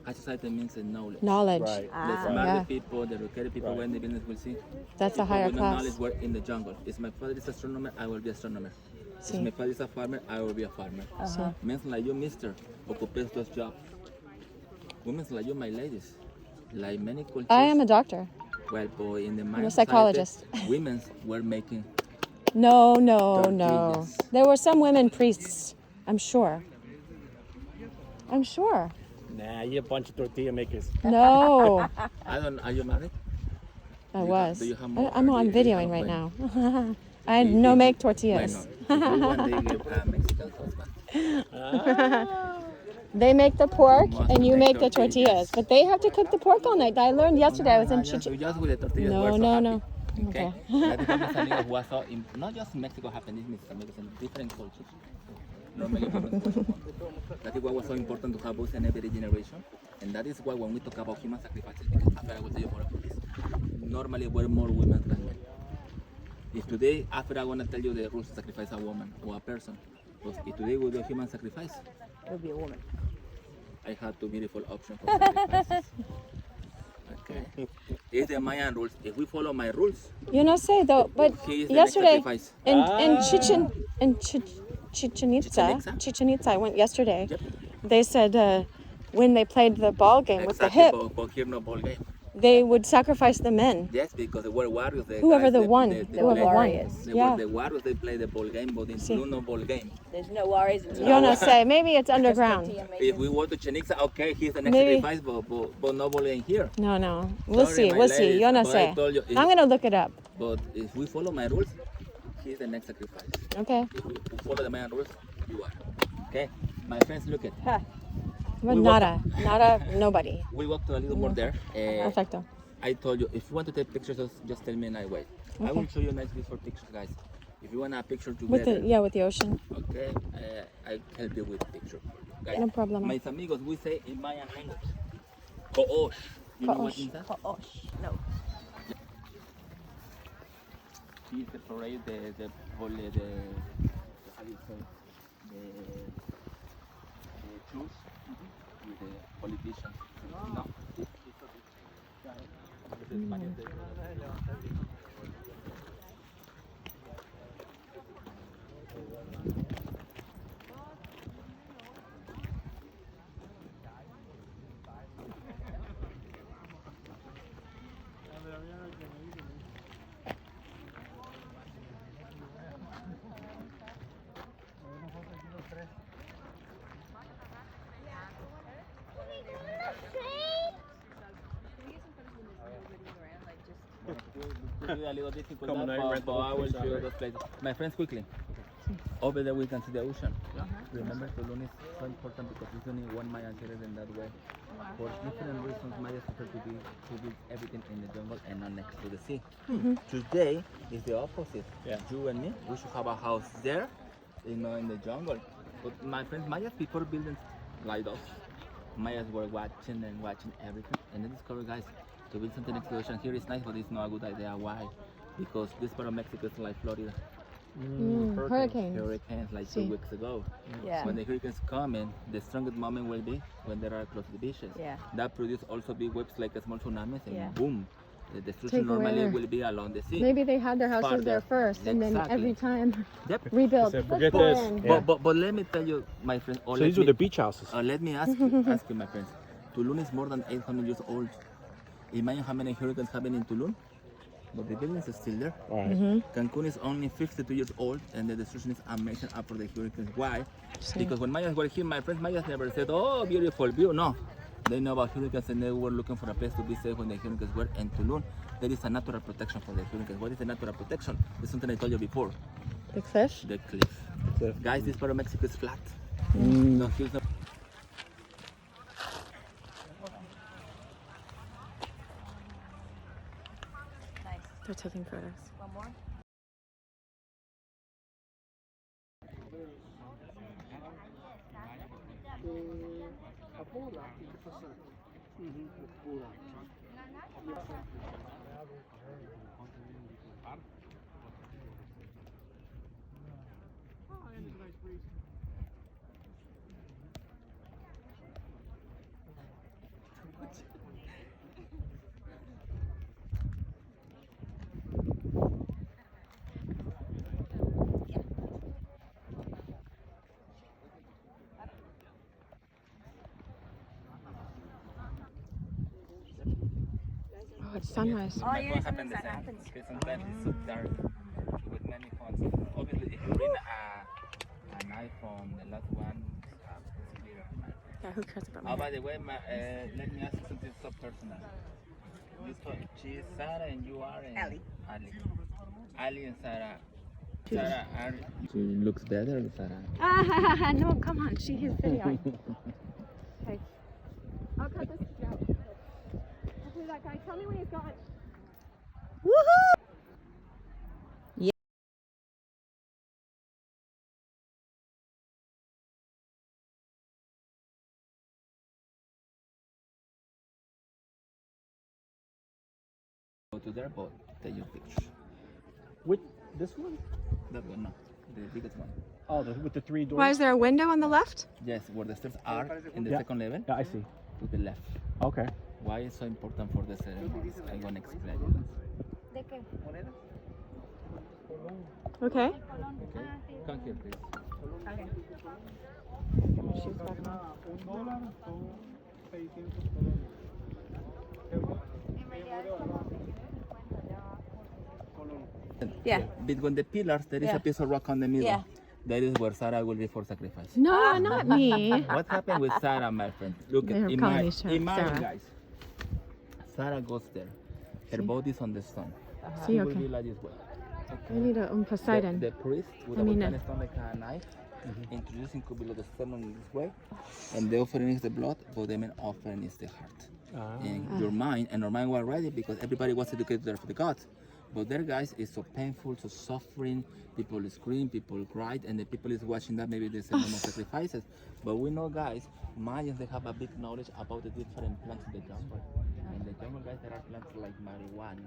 High society means knowledge. Knowledge. Right. The smart Yeah. people, the educated people, when the business will see. That's a People higher with no class. knowledge were in the jungle. If my father is an astronomer, I will be an astronomer. If Sí. my father is a farmer, I will be a farmer. Men like you, mister, occupies those jobs. Women like you, my ladies, like many cultures. I am a doctor. Well, boy, in the Mayan a psychologist. society, women were making. No. Tortillas. There were some women priests. I'm sure. Nah, you're a bunch of tortilla makers. No, I don't. Are you married? I was. Do you have more? I'm Do you videoing have right when- now. I no make tortillas. Bueno, if you one day get a Mexican husband, They make the pork Must and you make make the tortillas. tortillas. But they have to cook the pork all night. I learned yesterday. I was in Just Chichen. with the tortillas, No, we're so no, happy. no. Okay. Okay. That is what mis amigos who are so not just in Mexico happen, it's mis amigos in different cultures. Normally different cultures. That is why it was so important to have voice in every generation. And that is why when we talk about human sacrifices, because after I will tell you more about this, normally we're more women than men. If today, after I want to tell you the rules to sacrifice a woman or a person, but if today we do a human sacrifice, It would be a woman. I have two beautiful options for sacrifices. Okay. It's the Mayan rules. If we follow my rules, You know, say though, but he is the yesterday next sacrifice. Chichen Itza, Itza? Chichen Itza, I went yesterday. Yep. They said when they played the ball game with the Exactly, hip, but here no ball game. they would sacrifice the men. Yes, because they were warriors. The Whoever guys, the they, won, they whoever play- won. They Yeah. were the warriors. They play the ball game, but in Sí. Tulum no ball game. There's no worries. It's You know, say maybe it's underground. If we go to Chichen Itza, okay, he's the next Maybe. sacrifice, but no ball game here. No. We'll Sorry, see. my We'll see. ladies, You know, but I say. told you, I'm gonna look it up. But if we follow my rules, he's the next sacrifice. Okay. If we follow the Mayan rules, you are. Okay, my friends, look at. But We nada, nobody. We walked a little more there. Perfecto. I told you, if you want to take pictures, just tell me and I wait. I will show you nice before pictures, guys. If you want a picture With together, with the ocean. okay, I help you with picture. Guys, No problema. mis amigos, we say in Mayan language, Ko'osh. You know what Ko'osh. means that? No. He separates the how do you say, the Jews with the politicians. No. A little difficult, Come on, I rent the but I whole will place show you out, those places. My friends, quickly. Over there we can see the ocean. Remember, Tulum is so important because it's only one Mayan series in that way. For different reasons, Mayas prefer to build everything in the jungle and not next to the sea. Today is the opposite. Yeah. You and me, we should have a house there, in the jungle. But my friends, Mayas before building like those, Mayas were watching everything, and then discovered, guys, to build something next to the ocean here is nice, but it's not a good idea. Why? Because this part of Mexico is like Florida. Hurricanes. Hurricanes like 2 Sí. weeks ago. Yeah. When the hurricanes come in, the strongest moment will be when they are close to the beaches. Yeah. That produce also big waves like a small tsunamis, and Yeah. boom, the destruction Take away normally their- will be along the sea. Maybe they had their houses there Farther. first, and then Exactly. every time Yep. rebuild. They said, forget Let's go this. in. Yeah. But let me tell you, my friend. So these were the beach houses. Let me ask you, my friends. Tulum is more than 800 years old. Imagine how many hurricanes happened in Tulum, but the buildings are still there. All right. Cancun is only 52 years old, and the destruction is amazing after the hurricanes. Why? Because when Mayas were here, my friends, Mayas never said, "Oh, beautiful view." No, they know about hurricanes, and they were looking for a place to be safe when the hurricanes were. In Tulum, there is a natural protection for the hurricanes. What is the natural protection? It's something I told you before. The cliff. The cliff. cliff. Guys, this part of Mexico is flat. No hills, no. They're taking photos. One more. Oh, it's sunrise. Oh, yeah, What happened sometimes the that same. happens. Okay, sometimes it's so dark with many phones. Obviously, if you bring an iPhone, the last one, it's clear. Yeah, who cares about Oh, my by the way, let me ask you something so personal. She's Sarah and you are Ali. Ali and Sarah. Sarah, she looks better, Sarah. Ah, no, come on. She is videoing. Okay. I'll cut this out. Okay, that guy. Tell me when he's gone. Go to their boat, take your picture. Which, this one? That one, no, the biggest one. Oh, with the 3 doors? Why is there a window on the left? Yes, where the stairs are in the Yeah. second level, Yeah, I see. to the left. Okay. Why it's so important for the ceremonies? I'm gonna explain you. Okay. Okay, come here, please. She's back on. Yeah. Between the pillars, there is Yeah. a piece of rock on the middle. Yeah. That is where Sarah will be for sacrifice. No, not me. What happened with Sarah, my friend? Look They're at calling me imagine, Sarah. guys. Sarah goes there. Her body is on the stone. See, She will okay. be like this way. I need a Poseidon. The priest with I a mean, volcanic stone like a knife, introducing could be the stone in this way, and the offering is the blood, but the main offering is the heart. And your mind, and our mind was ready because everybody was educated there for the gods. But there, guys, is so painful, so suffering. People scream, people cry, and the people is watching that. Maybe they say no more sacrifices. But we know, guys, Mayans, they have a big knowledge about the different plants in the jungle. In the jungle, guys, there are plants like marijuana,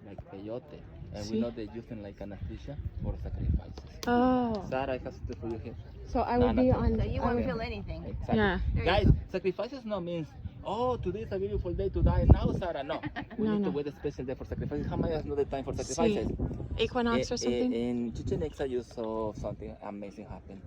like peyote, and we know they use them like anesthesia for sacrifices. Oh, Sarah, I have something for you here. so I will be on. So you I won't will- feel anything. Exactly. Yeah. Guys, sacrifices no means, oh, today is a beautiful day to die now, Sarah. No. We No, need no. to wait a special day for sacrifices. How many know the time for See, sacrifices? Equinox or something. In Chichen Itza, you saw something amazing happen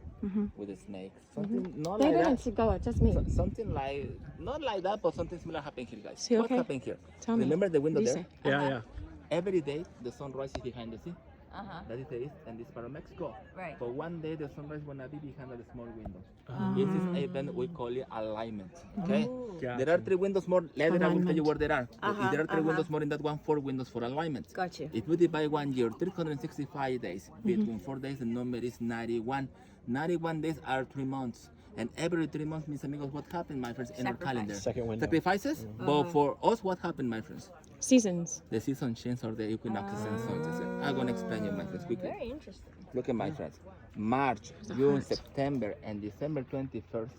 with the snakes. Something not They like didn't that. go. Just me. Something like, not like that, but something similar happened here, guys. See, What okay. happened here? Tell me. Remember the window What do you there? say? Yeah, yeah. Every day, the sun rises behind the sea. Uh-huh. That is the east and this part of Mexico. Right. But one day, the sunrise will not be behind the small window. Ah. This is even we call it alignment. Okay. Gotcha. There are 3 windows more. Later I will tell you where there are. But if there are 3 uh-huh. windows more in that one, 4 windows for alignment. Got you. If we divide 1 year, 365 days. Between 4 days, the number is 91. 91 days are 3 months. And every 3 months, mis amigos, what happened, my friends, in our Sacrifice. calendar? Second window. Sacrifices. But for us, what happened, my friends? Seasons. The season change or the equinoxes and solstices. I'm gonna explain you, my friends, quickly. Very interesting. Look at my friends. March, June, September, and December 21st,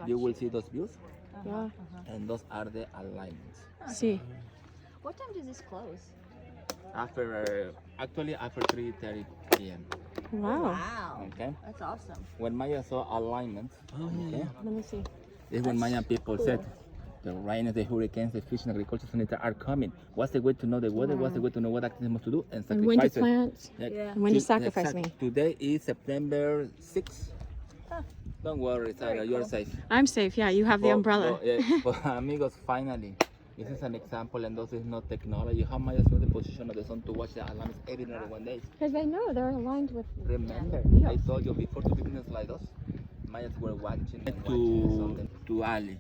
you will see those views, Yeah. and those are the alignments. See. What time does this close? After, actually after 3:30 p.m. Wow. Wow. Okay. That's awesome. When Maya saw alignments, okay, Let me see. this is when Mayan people said, the rains, the hurricanes, the fishing, agriculture, sanitary are coming. What's the way to know the weather? What's the way to know what activities to do? And And when to sacrifices. plant. Yeah. And when to To- sacrifice me. Today is September 6th. Don't worry, Sarah, you're safe. I'm safe. Yeah, you have the umbrella. But amigos, finally, this is an example, and this is not technology. How Mayas know the position of the sun to watch the alarms every 1 day? Because they know they're aligned with. Remember, Yeah. I told you before to beginners like us, Mayas were watching to Ali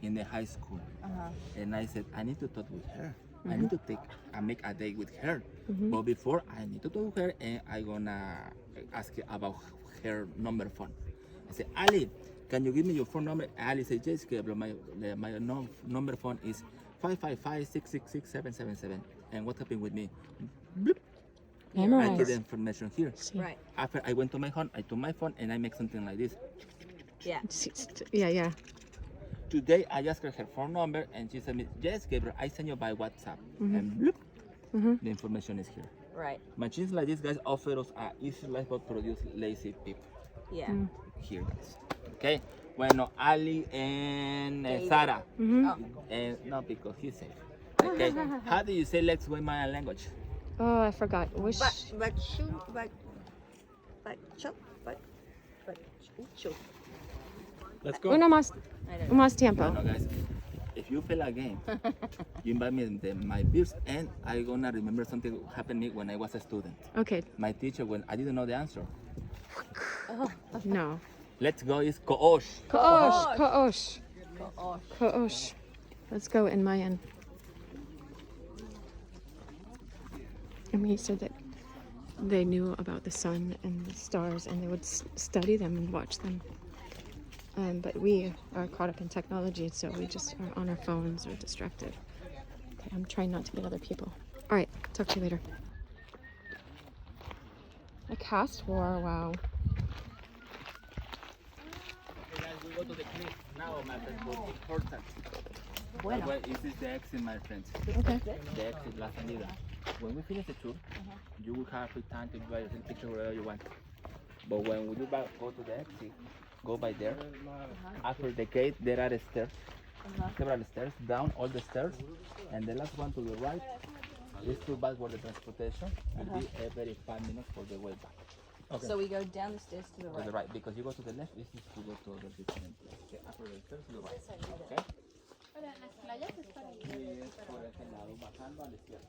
in the high school, and I said I need to talk with her. I need to make a date with her. But before I need to talk with her, and I gonna ask her about her number phone. I said, Ali, can you give me your phone number? Ali said, yes, Gabriel, my number phone is 555-666-777. And what happened with me? Bloop. I get the Memorize. information here. Right. After I went to my home, I took my phone and I make something like this. Yeah. Yeah, yeah. Today I asked her phone number and she said me, yes, Gabriel, I send you by WhatsApp. And bloop, the information is here. Right. Machines like these guys offer us a easy life but produce lazy people. Yeah. Here, guys. Okay. Bueno, Ali and Sarah. And no, because he's safe. Okay. How do you say let's go in Mayan language? Oh, I forgot. Wish. But shoot. Let's go. Uno más. I don't know. Más tiempo. Bueno, guys, if you feel a game, you invite me in my beers, and I gonna remember something happened to me when I was a student. Okay. My teacher, when I didn't know the answer, No. let's go is koosh. Koosh. Koosh. Oh, Koosh. Let's go in Mayan. And he said that they knew about the sun and the stars, and they would study them and watch them. But we are caught up in technology, so we just are on our phones or distracted. Okay, I'm trying not to get other people. All right, talk to you later. A cast war, wow. Okay, guys, we go to the cliff now, my friends, but important. Well, this is the exit, my friends. Okay. The exit, la salida. When we finish the tour, you will have free time to buy a picture wherever you want. But when you go to the exit, go by there. After the gate, there are stairs, several stairs, down all the stairs, and the last one to the right is to backward the transportation. Will be every 5 minutes for the way back. Okay. So we go down the stairs to the right. To the right, because you go to the left, this is to go to the different place. Okay, after the stairs to the right. Okay. Y es por ese lado, bajando a la izquierda.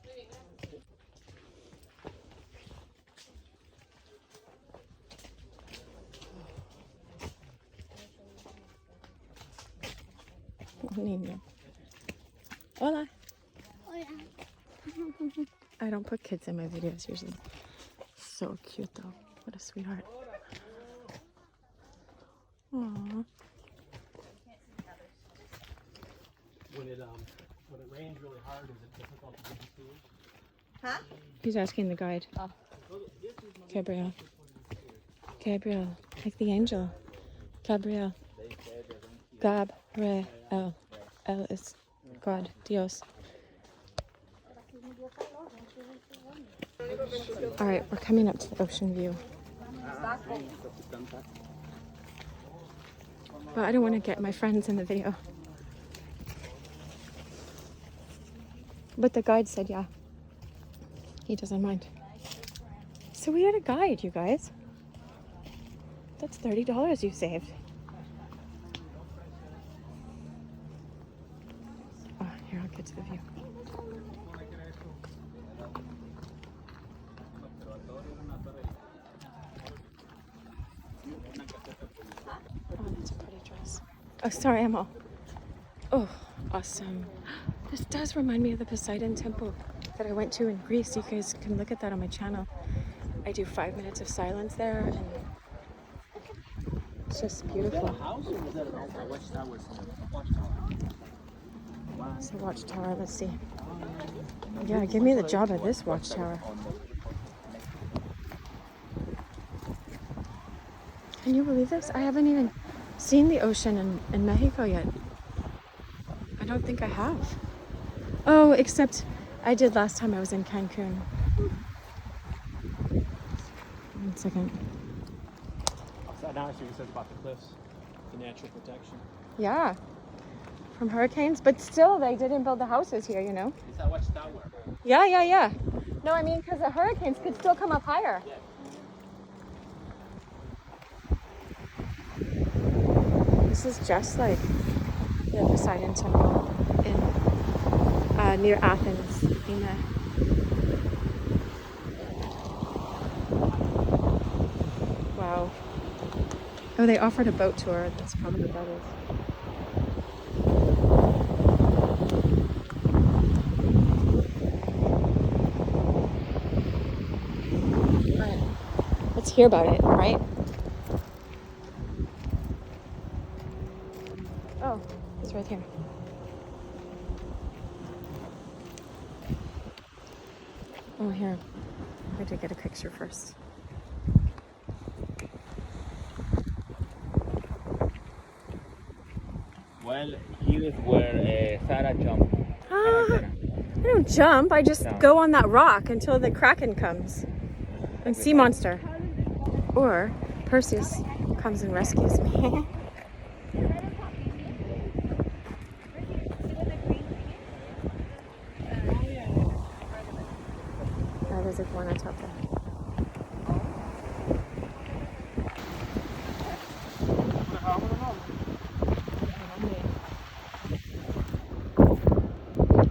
Niño. Hola. Hola. I don't put kids in my videos usually. So cute though. What a sweetheart. Aww. When it rains really hard, is it difficult to get the food? Huh? He's asking the guide. Oh. Gabriel. Gabriel. Like the angel. Gabriel. Gabriel. El is God. Dios. All right, we're coming up to the ocean view. But I don't want to get my friends in the video. But the guide said, yeah, he doesn't mind. So we had a guide, you guys. That's $30 you saved. Oh, here, I'll get to the view. Oh, that's a pretty dress. Oh, sorry, Emma. Oh, awesome. This does remind me of the Poseidon temple that I went to in Greece. You guys can look at that on my channel. I do 5 minutes of silence there, and it's just beautiful. It's a watchtower. Let's see. Yeah, give me the job of this watchtower. Can you believe this? I haven't even seen the ocean in Mexico yet. I don't think I have. Oh, except I did last time I was in Cancun. 1 second. So now I see what you said about the cliffs, the natural protection. Yeah, from hurricanes, but still they didn't build the houses here, you know? It's a watchtower. Yeah. No, I mean, because the hurricanes could still come up higher. Yeah. This is just like the Poseidon temple in near Athens. Wow. Oh, they offered a boat tour. That's probably what that is. All right. Let's hear about it, right? Oh, it's right here. Oh, here. I had to get a picture first. Well, here is where Sarah jumped. I don't jump. I just go on that rock until the Kraken comes. And sea monster. Or Perseus comes and rescues me. There's a one on top there.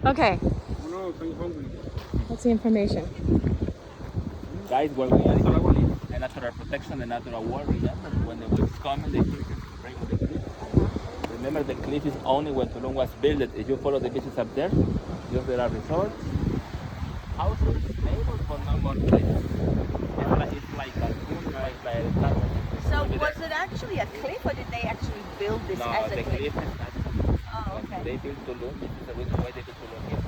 Okay. What's the information? Guys, where we are in the natural protection, the natural wall. Remember, when the waves come and they break the cliff. Remember, the cliff is only when Tulum was built. If you follow the beaches up there, there are resorts. houses, neighbors, but no more places. It's like a like a tunnel. So was it actually a cliff or did they actually build this No, as a the cliff? cliff is not. Oh, okay. They built Tulum. This is the reason why they built Tulum here.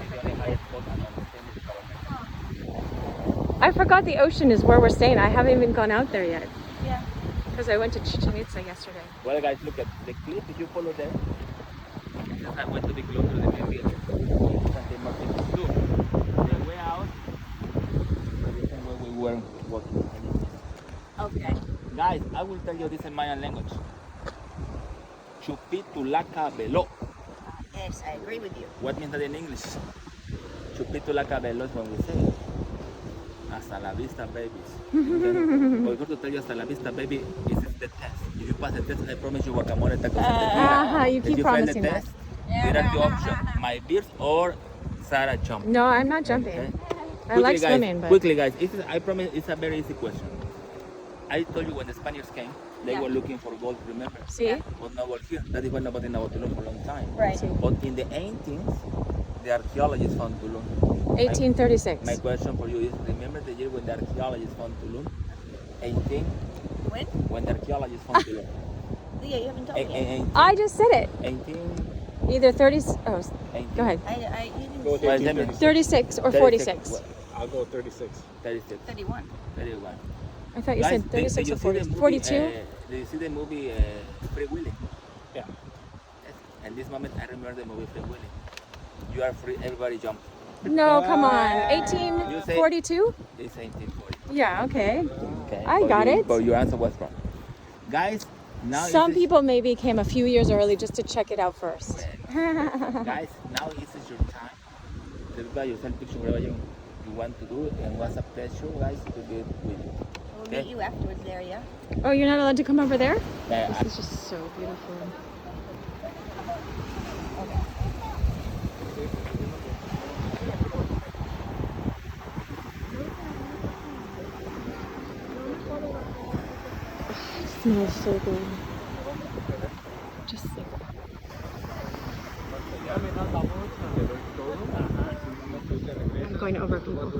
It's the only highest spot and on the same is government. I forgot the ocean is where we're staying. I haven't even gone out there yet. Yeah. Because I went to Chichen Itza yesterday. Well, guys, look at the cliff. If you follow there, that's how going to be close to the main building. San Martin too. The way out, this is where we were walking. Okay. Guys, I will tell you this in Mayan language. Chupitulaca velo. Yes, I agree with you. What means that in English? Chupitulaca velo is when we say it. Hasta la vista, babies. We're going to tell you hasta la vista, baby. This is the test. If you pass the test, I promise you guacamole tacos and tequila. You keep If you fail the promising that. test, there are two options: my beers or Sarah jump. No, I'm not jumping. Okay? I like guys, swimming, but quickly, guys. I promise it's a very easy question. I told you when the Spaniards came, they were looking for gold. Remember? see? But now we're here. That is why nobody knows Tulum for a long time. Right. But in the 18th, the archaeologists found Tulum. 1836. My question for you is: remember the year when the archaeologists found Tulum? 18. When the archaeologists found Tulum. Yeah, you haven't told me. 18. I just said it. 18. Either 30. Oh, 18. go ahead. You didn't Go say with 36. 36 or 36. 46. I'll go 36. 36. 31. 31. I thought you Guys, said 36 did you or see the 40. movie, 42. Did you see the movie Free Willy? Yeah. Yes. And this moment, I remember the movie Free Willy. You are free, everybody jump. No, come on. You say 1842? it's 1840. Yeah, okay. Okay. I got it. But your answer was wrong. Guys, now Some people maybe came a few years early just to check it out first. guys, now this is your time. Take by yourself picture whatever you want to do, and what's a pleasure, guys, to do it with you. We'll meet you afterwards there, yeah? Oh, you're not allowed to come over there? Yeah, This is just so beautiful. It smells so good. Just like I'm going over people.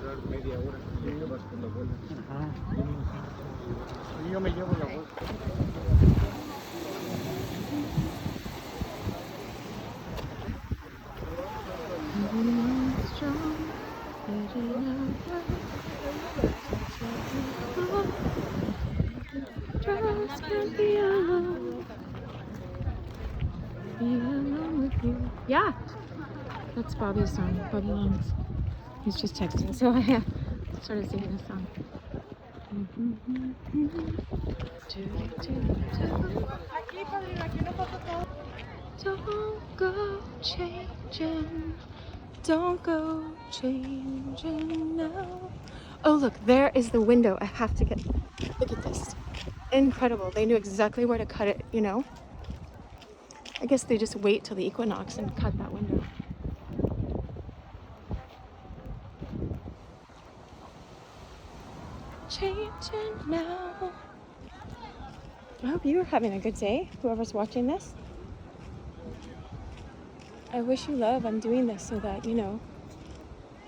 Yeah, that's Bobby's song. Bobby Long's. He's just texting, so I started singing a song. Don't go changing. Don't go changing now. Oh, look, there is the window. I have to get. Look at this. Incredible. They knew exactly where to cut it, you know? I guess they just wait till the equinox and cut that window. Changing now. I hope you're having a good day, whoever's watching this. I wish you love. I'm doing this so that, you know,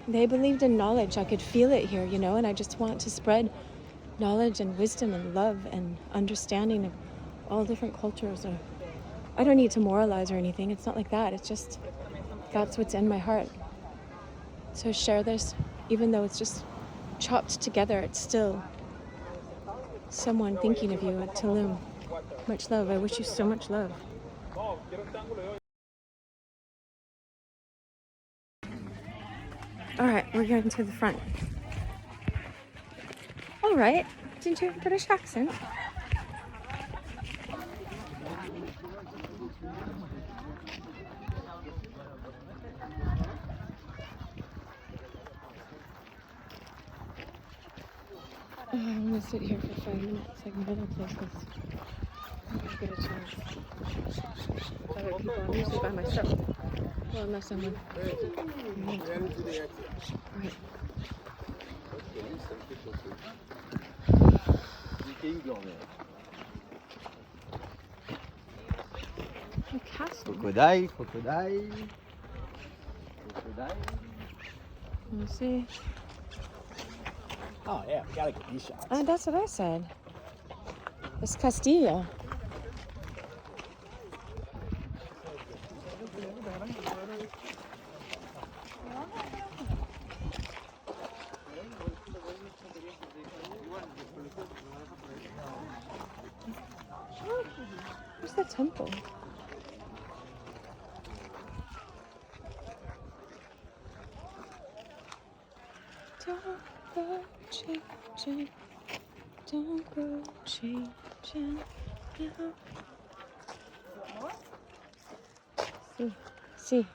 they believed in knowledge. I could feel it here, you know, and I just want to spread knowledge and wisdom and love and understanding of all different cultures. I don't need to moralize or anything. It's not like that. It's just, that's what's in my heart. So share this, even though it's just chopped together, it's still someone thinking of you at Tulum. Much love. I wish you so much love. All right, we're going to the front. All right, didn't you have a British accent? Oh, I want to sit here for 5 minutes like my other places. I get a chance. Other people, I'm usually by myself. Well, unless I'm with. Right. A castle. Crocodile, crocodile. Crocodile. You see? Oh yeah, we gotta get these shots. That's what I said. It's Castillo. Where's the temple? Don't go Chichen, don't go Chichen now. See.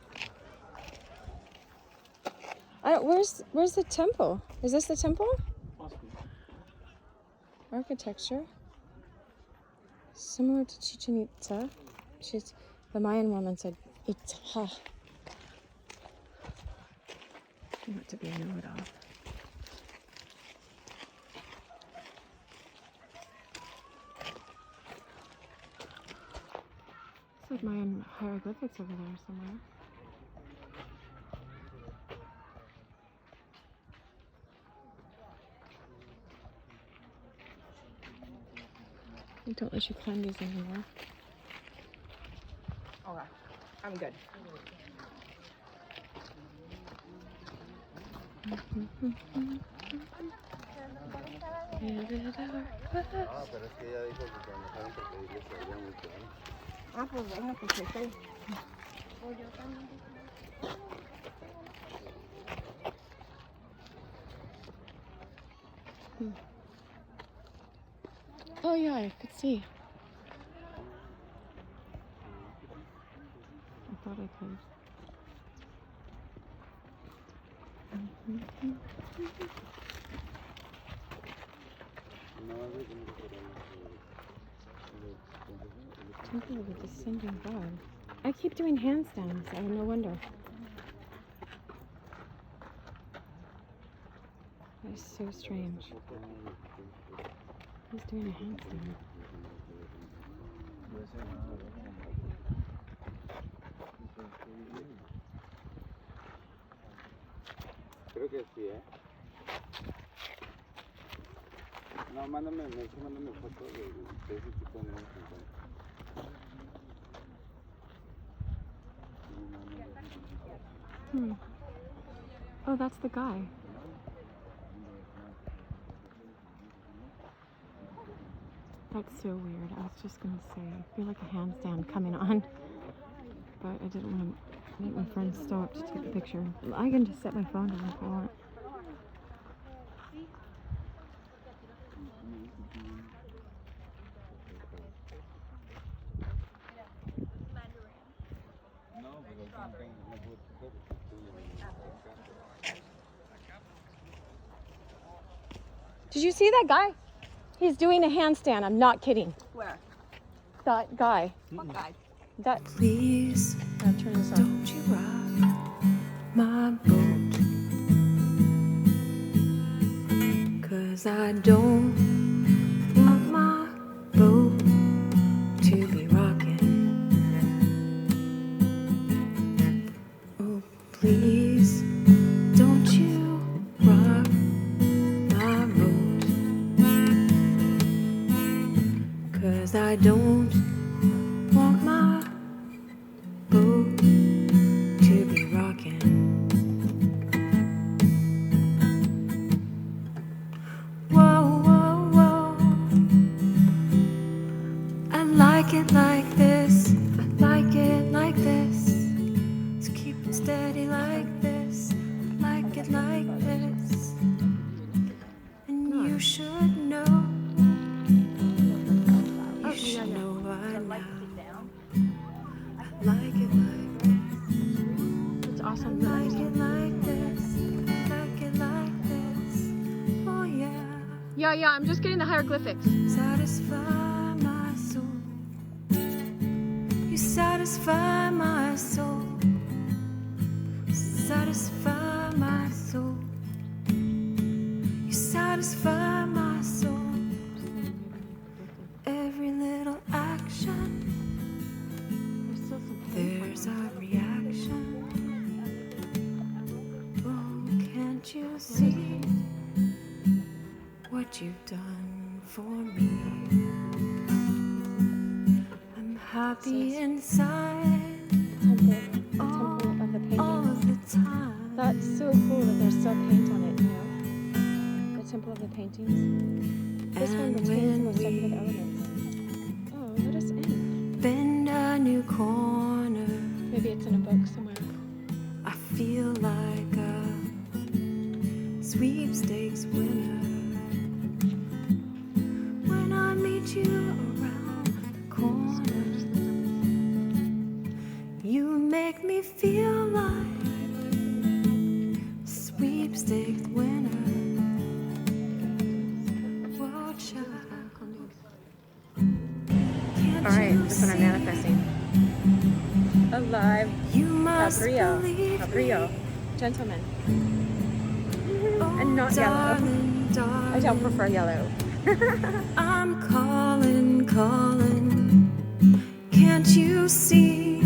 Where's the temple? Is this the temple? Architecture similar to Chichen Itza. The Mayan woman said Itzá. Not to be a know-it-all. It's like Mayan hieroglyphics over there somewhere. They don't let you climb these anymore. Okay, I'm good. Pero es que ella dijo que se enojaron porque ellos se veían muy claros. Pues venga, pues estoy. Oh yeah, I could see. I thought I could. Temple of the Descending God. I keep doing handstands. Oh, no wonder. That is so strange. He's doing a handstand. Creo que sí, ¿eh? No, mándame foto de ese tipo de música. Oh, that's the guy. That's so weird. I was just gonna say, I feel like a handstand coming on, but I didn't want to make my friend stop to take a picture. I can just set my phone down if I want. Did you see that guy? He's doing a handstand. I'm not kidding. Where? That guy. What guy? That. Please, Turn this on. don't you rock my boat, 'cause I don't want my boat to be rocking. Oh, please, don't you rock my boat, 'cause I don't want my boat to be rocking. Whoa, whoa, whoa. I like it like this. I like it like this. Let's keep it steady like this. I like it like this. And you should know. You should know by now. I like it like this. It's awesome. Like it like this. Like it like this. Oh yeah. Yeah, I'm just getting the hieroglyphics. Satisfy my soul. You satisfy my soul. Satisfy my soul. You satisfy my soul. Every little action, there's a reaction. Oh, can Can't you see what you've done for me? I'm happy inside Temple of the all paintings. of the time. That's so cool that there's still paint on it, you know? The Temple of the Paintings. This one And retains the when most decorative we elements. Oh, let us in. bend a new corner, Maybe it's in a book somewhere. I feel like a sweepstakes winner. When I meet you around the corner, you make me feel like sweepstakes winner. World child. Can't All right, you this one I'm see? manifesting. Alive. You must believe Cabrillo. me. Gentleman. Oh, And not yellow. darling, darling. I don't prefer yellow. I'm calling, calling. Can't you see?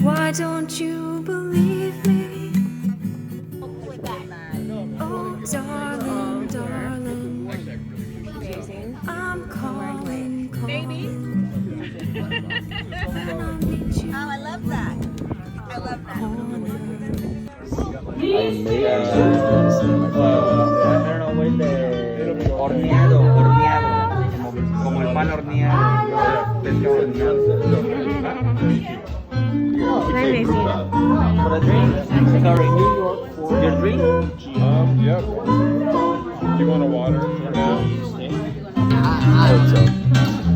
Why don't you believe me? Oh, darling, darling. Amazing. I'm calling, calling. Oh, I love that. I love that. Horneado, como el pan horneado. Very amazing. For a drink? Sorry, New York. Your drink? Yep. You want a water for now?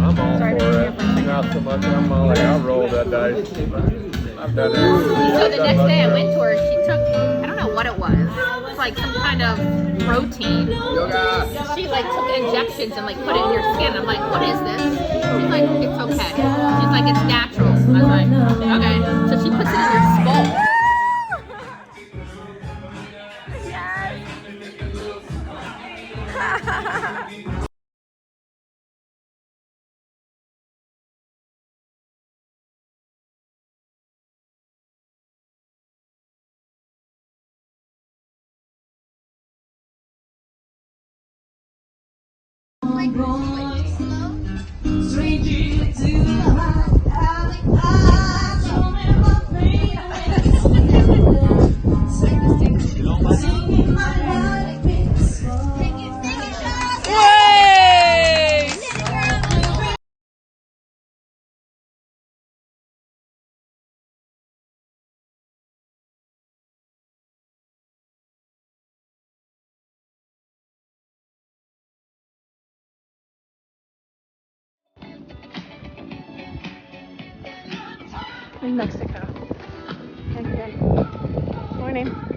I'm all for it. Not so much. I'm all like, I'll roll that dice. I've done it. So the next day I went to her, she took, I don't know what it was. It's like some kind of protein. She like took injections and like put it in your skin. I'm like, what is this? She's like, it's okay. She's like, it's natural. I was like, okay. So she puts it in your skull. In Mexico. Again. Morning.